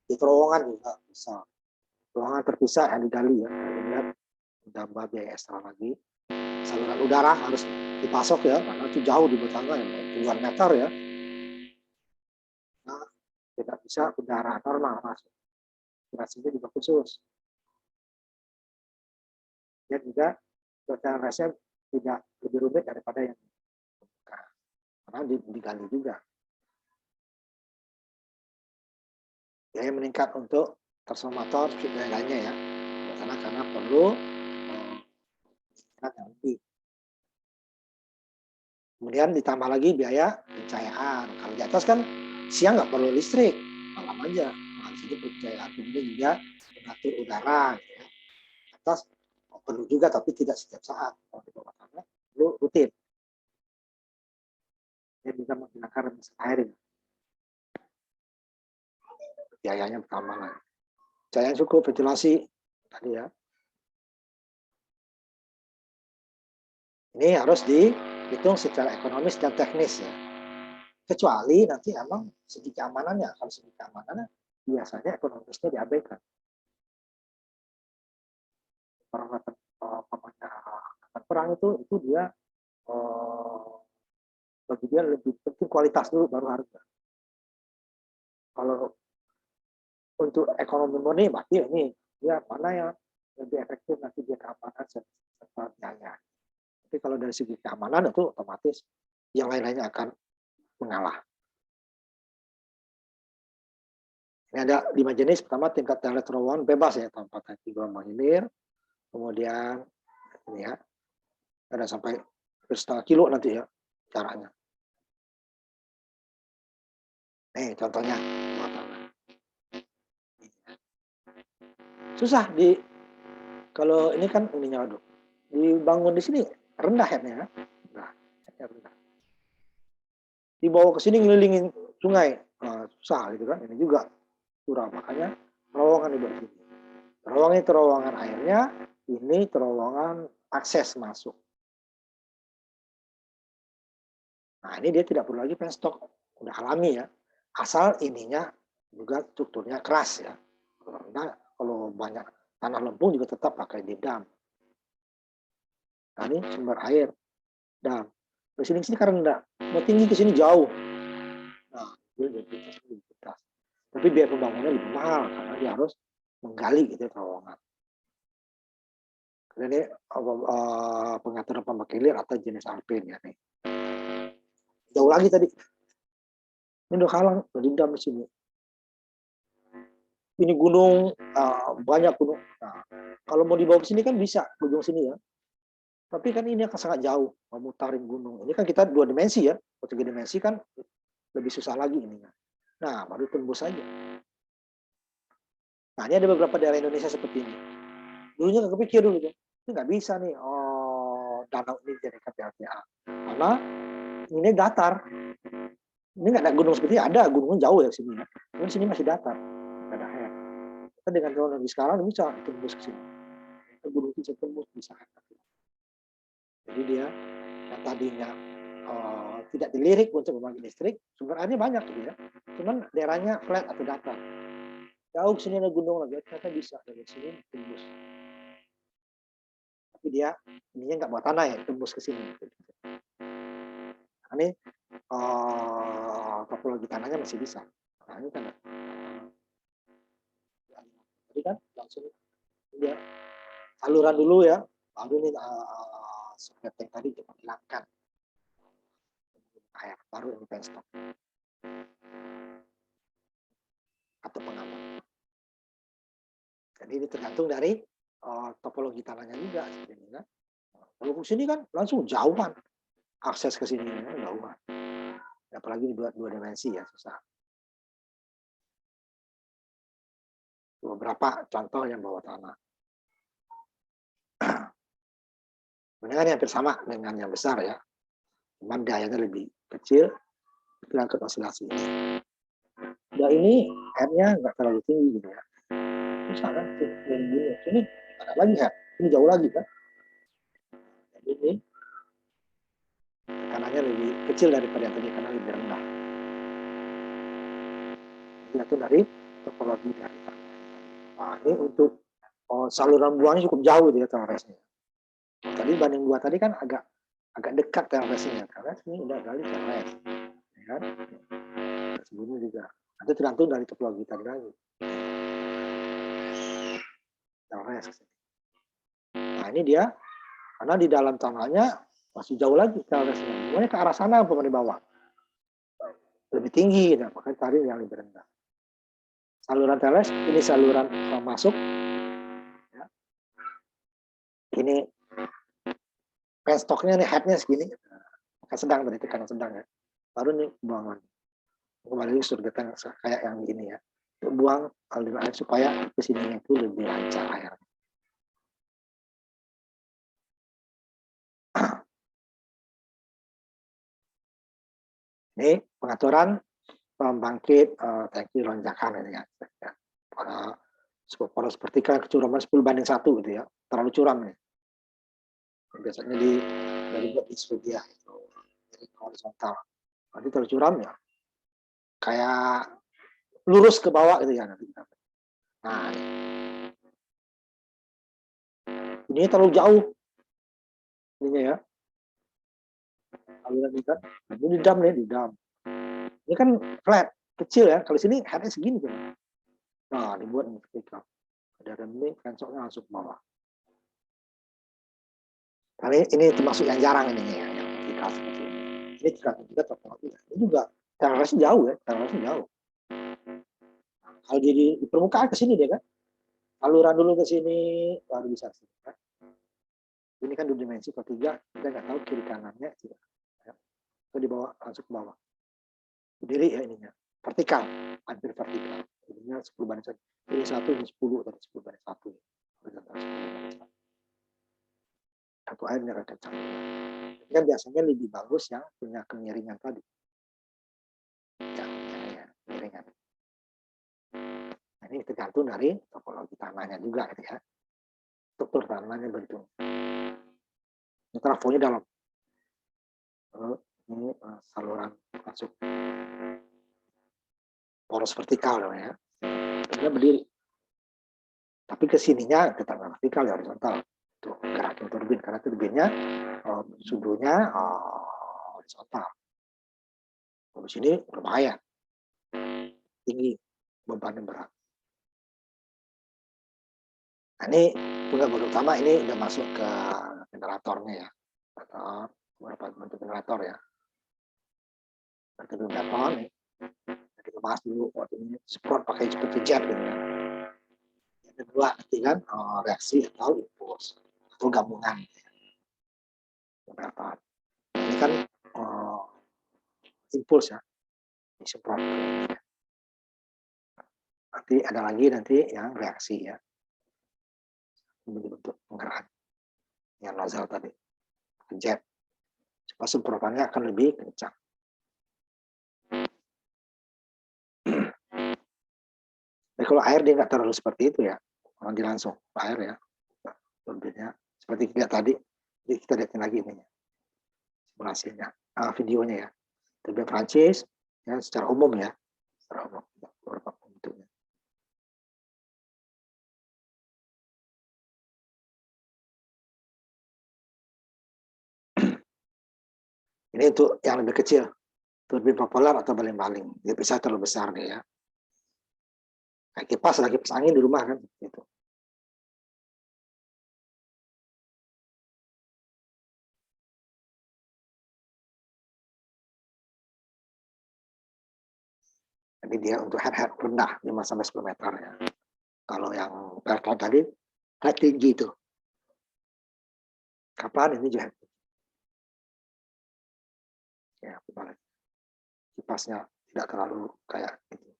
Di terowongan juga bisa. Terowongan terpisah yang digali ya. Kemudian menambah biaya ekstra lagi. Saluran udara harus dipasok ya, karena itu jauh di bawah tanah ya, puluhan meter ya. Nah, tidak bisa udara normal masuk. Ventilasinya juga khusus. Dan juga cuaca resnya tidak lebih rumit daripada yang karena digali juga. Biaya meningkat untuk transformator dan lainnya ya, karena perlu yang lebih. Kemudian ditambah lagi biaya pencahayaan. Kalau di atas kan siang nggak perlu listrik, malam aja. Nah, jadi pencahayaan kemudian juga mengatur udara. Gitu ya. Atas perlu juga tapi tidak setiap saat. Kalau di bawah tanah perlu rutin. Dia bisa menggunakan mesin air. Biayanya bertambah lagi. Cahaya cukup, ventilasi tadi ya. Ini harus dihitung secara ekonomis dan teknis ya. Kecuali nanti emang segi keamanannya. Kalau segi keamanannya biasanya ekonomisnya diabaikan. Perang itu dia bagi dia lebih penting kualitas dulu baru harga. Kalau untuk ekonomi murni berarti ini dia mana yang lebih efektif nanti dia keamanan serta biaya. Tapi kalau dari segi keamanan itu otomatis yang lain-lainnya akan mengalah. Ini ada 5 jenis. Pertama tingkat toilet terowongan bebas ya tanpa teknik gelombang hilir. Kemudian ini ya ada sampai 1,5 kilo nanti ya caranya. Nih contohnya. Susah kalau ini kan ininya aduh. Dibangun di sini rendah headnya. Nah, headnya rendah. Dibawa ke sini ngelilingin sungai. Nah, susah gitu kan. Ini juga curah makanya terowongan dibuat sini. Terowongan ini terowongan airnya, ini terowongan akses masuk. Nah, ini dia tidak perlu lagi penstock, udah alami ya. Asal ininya juga strukturnya keras ya. Kalau banyak Tanah lempung juga tetap pakai di dam. Nah, ini sumber air dam. Ke sini karena enggak mau tinggi ke sini jauh. Nah, dia lebih keras. Tapi biaya pembangunannya lebih mahal karena dia harus menggali gitu terowongan. Ini pengaturan pembangkit hilir atau jenis alpin ya nih. Jauh lagi tadi. Ini udah halang, udah dendam di sini. Ini gunung, banyak gunung. Nah, kalau mau dibawa ke sini kan bisa, ujung sini ya. Tapi kan ini akan sangat jauh, memutarin gunung. Ini kan kita 2 dimensi ya, kalau 3 dimensi kan lebih susah lagi ininya. Nah, baru tembus saja. Nah, ini ada beberapa daerah Indonesia seperti ini. Dulunya nggak kepikir dulu tuh, ini nggak bisa nih, danau ini dijadikan PLTA. Karena ini datar. Ini nggak ada gunung seperti ini, ada gunungnya jauh ya sini ya. Tapi sini masih datar, nggak ada air. Kita dengan teknologi sekarang bisa tembus ke sini. Gunung itu bisa tembus, bisa. Jadi dia yang tadinya tidak dilirik untuk membangkit listrik, sumber airnya banyak gitu ya. Cuman daerahnya flat atau datar. Jauh sini ada gunung lagi, ternyata bisa dari sini tembus. Tapi dia ininya nggak buat tanah ya, tembus ke sini. Nah, ini topologi tanahnya masih bisa. Nah, ini kan tadi kan langsung dia saluran dulu ya, baru ini seperti tadi kita hilangkan air, baru ini penstop atau pengaman. Jadi ini tergantung dari topologi tanahnya juga. Kan? Kalau ke sini kan langsung jauhan, akses ke sini jauhan. Apalagi dibuat 2 dimensi ya susah. Beberapa contoh yang bawah tanah. Sebenarnya hampir sama dengan yang besar ya, cuman dayanya lebih kecil, terangkat osilasi. Ya ini airnya nggak terlalu tinggi gitu ya. Bisa kan? Ini ada lagi ya, ini jauh lagi kan? Jadi ini tekanannya lebih kecil daripada yang tadi karena lebih rendah. Itu dari topologi dari tanah. Nah, ini untuk saluran buangnya cukup jauh dia TLRS-nya. Tadi banding 2 tadi kan agak dekat TLRS-nya karena sini udah gali TLRS. Ya kan? Sebelumnya juga. Itu tergantung dari topologi tadi lagi. TLRS. Nah, ini dia karena di dalam tanahnya masih jauh lagi TLRS-nya. Pokoknya ke arah sana apa di bawah. Lebih tinggi, nah, makanya tadi yang lebih rendah. Saluran TLRS, ini saluran masuk. Ya. Ini penstoknya nih, headnya segini. Kan sedang berarti karena sedang ya. Baru nih buangan. Kembali surga kayak yang gini ya. Buang aliran air supaya ke sini itu lebih lancar air. Ini pengaturan pembangkit tangki lonjakan ini ya. Poros vertikal kecuraman 10:1 gitu ya. Terlalu curam nih. Biasanya dari buat di Swedia itu dari horizontal. Nanti terlalu curam ya. Kayak lurus ke bawah gitu ya nanti. Nah, ini terlalu jauh. Ininya ya. Aliran ini kan. Ini di dam nih, di dam. Ini kan flat, kecil ya. Kalau sini headnya segini kan. Nah, dibuat vertikal. Ada rem pensoknya langsung ke bawah. Nah, ini termasuk yang jarang ini ya, yang vertikal seperti ini. Ini juga topologi. Ini juga TLRS jauh ya, TLRS jauh. Nah, kalau dia di permukaan ke sini dia kan, saluran dulu ke sini, baru bisa sini. Kan? Ini kan 2 dimensi, kalau 3 kita nggak tahu kiri kanannya. Ya. Itu di bawah, langsung ke bawah. Berdiri ya ininya, vertikal, hampir vertikal. Ininya 10:1. Ini 1, ini 10, tadi 10:1. Satu airnya akan kencang. Kan biasanya lebih bagus yang punya kemiringan tadi. Ya, kemiringan. Nah, ini tergantung dari topologi tanahnya juga gitu ya. Struktur tanahnya bentuk. Ini trafonya dalam. Ini saluran masuk poros vertikal ya. Kemudian berdiri. Tapi ke sininya tetap vertikal ya horizontal. Tuh, gerakin turbin karena turbinnya sudutnya horizontal. Di sini berbahaya, tinggi, bebannya berat. Nah, ini pengguna utama ini udah masuk ke generatornya ya, atau beberapa bentuk generator ya. Bentuk generator nih, kita bahas dulu waktu ini semprot pakai seperti jet gitu ya. Yang kedua nanti kan reaksi atau impuls atau gabungan generator. Ini kan impuls ya, disemprot. Nanti ada lagi nanti yang reaksi ya, bentuk penggerak yang nozzle tadi, jet. Supaya semprotannya akan lebih kencang. Nah, kalau air dia nggak terlalu seperti itu ya, nanti langsung air ya, turbinnya seperti kita tadi. Jadi kita lihatin lagi ini simulasinya, videonya ya. Turbin Prancis ya secara umum ya, secara umum beberapa bentuknya. Ini untuk yang lebih kecil, turbin propeller atau baling-baling. Dia bisa terlalu besar nih ya. Kayak kipas angin di rumah kan gitu. Jadi dia untuk head rendah 5-10 meter ya. Kalau yang Pelton tadi head tinggi itu. Kapan ini juga ya, kipasnya tidak terlalu kayak itu.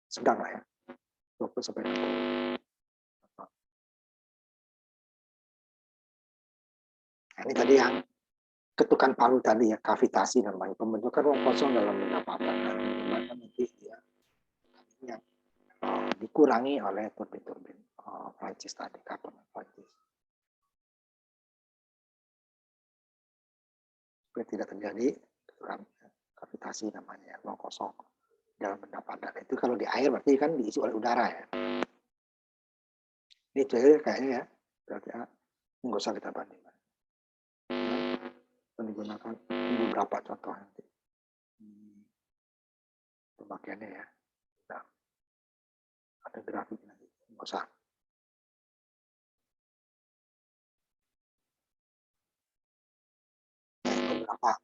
Sedang lah ya. 20 sampai 60. Nah, ini tadi yang ketukan palu tadi ya, kavitasi namanya, pembentukan ruang kosong dalam benda padat. Nah, nanti ya, yang dikurangi oleh turbin-turbin Prancis tadi, kapal Prancis. Supaya tidak terjadi kavitasi namanya, ruang kosong dalam benda padat. Itu kalau di air berarti kan diisi oleh udara ya. Ini itu aja kayaknya ya, berarti nggak usah kita bandingkan. Digunakan beberapa contoh nanti pemakaiannya ya. Nah, ada grafik nanti, nggak usah. Beberapa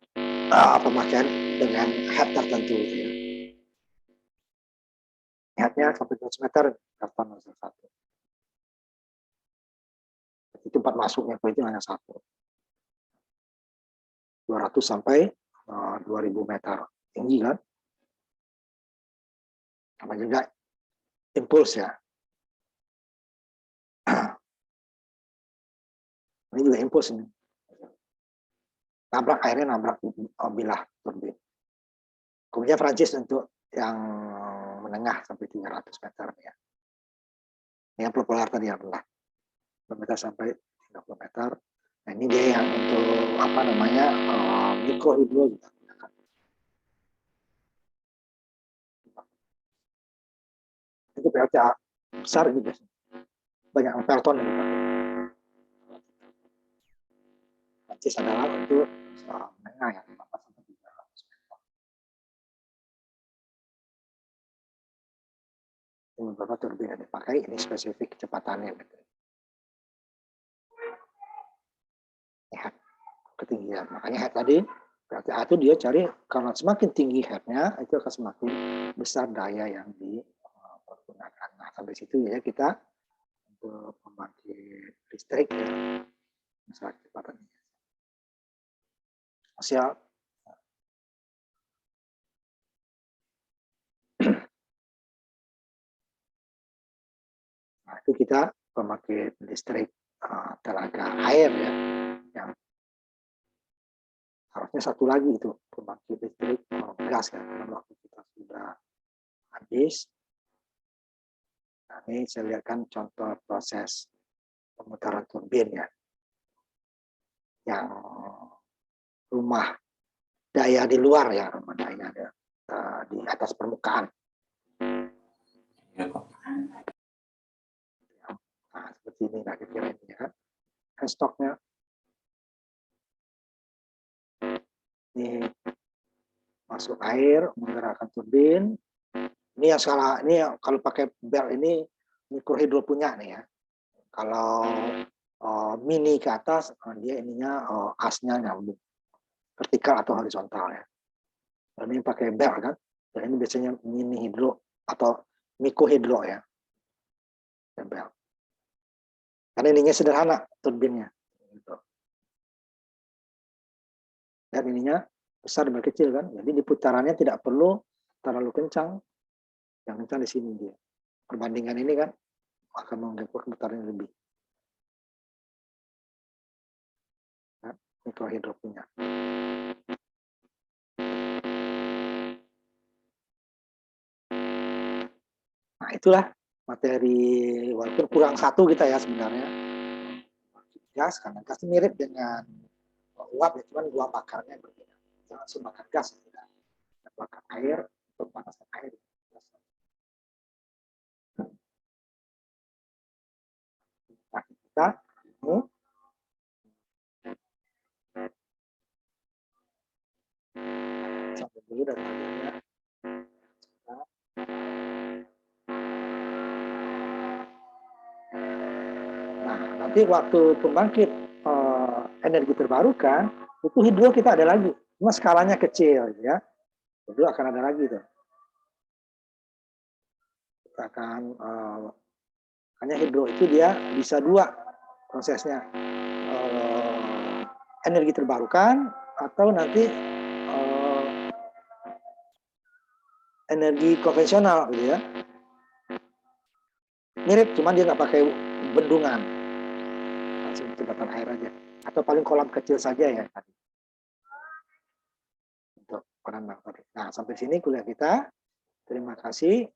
pemakaian dengan head tertentu ya. Headnya sampai 200 meter, karton nozzle 1. Itu tempat masuknya, itu hanya 1. 200 sampai 2000 meter. Tinggi kan? Sama juga impuls ya. Ini juga impuls ini. Nabrak airnya, nabrak bilah turbin. Kemudian Prancis untuk yang menengah sampai 300 meter ya. Yang propeller tadi yang rendah. 2 meter sampai 30 meter. Nah, ini dia yang untuk apa namanya mikro hidro juga. Itu PLTA besar juga. Banyak Pelton yang dipakai. Prancis adalah untuk menengah yang 4 sampai 300 meter. Ini beberapa turbin yang dipakai, ini spesifik kecepatannya. Gitu. Head ketinggian. Makanya head tadi PLTA itu dia cari karena semakin tinggi headnya itu akan semakin besar daya yang dipergunakan. Nah, sampai situ ya kita untuk membangkit listrik ya, misalnya kecepatannya. Siap. Nah, itu kita pembangkit listrik tenaga air ya, yang harusnya satu lagi itu pembangkit listrik gas kan, karena waktu kita sudah habis. Nah, ini saya lihatkan contoh proses pemutaran turbin ya, yang rumah daya di luar ya, rumah daya di atas permukaan. Ya, Pak. seperti ini lah kira-kira ini ya kan. Stoknya ini masuk air menggerakkan turbin. Ini yang salah, ini kalau pakai bel ini mikrohidro punya nih ya. Kalau mini ke atas dia ininya asnya nyambung vertikal atau horizontal ya. Dan ini pakai bel kan. Dan ini biasanya mini hidro atau mikrohidro ya. Dan bel. Karena ininya sederhana turbinnya. Gitu. Dan ininya besar dan kecil kan. Jadi di putarannya tidak perlu terlalu kencang. Yang kencang di sini dia. Perbandingan ini kan akan membuat putarannya lebih. Nah, mikrohidro punya. Nah itulah materi, walaupun kurang satu kita ya sebenarnya. Gas, karena gas mirip dengan uap ya, cuman dua bakarnya berbeda. Jangan langsung bakar gas, tidak. Bakar air untuk panaskan air. Nah, kita ini sampai dulu dari bagiannya. Nah, nanti waktu pembangkit energi terbarukan, itu hidro kita ada lagi. Cuma skalanya kecil ya. Hidro akan ada lagi tuh. Kita akan hanya hidro itu dia bisa dua prosesnya. Energi terbarukan atau nanti energi konvensional gitu ya. Mirip, cuman dia nggak pakai bendungan, langsung jembatan air aja, atau paling kolam kecil saja ya tadi. Untuk penambang tadi. Nah sampai sini kuliah kita. Terima kasih.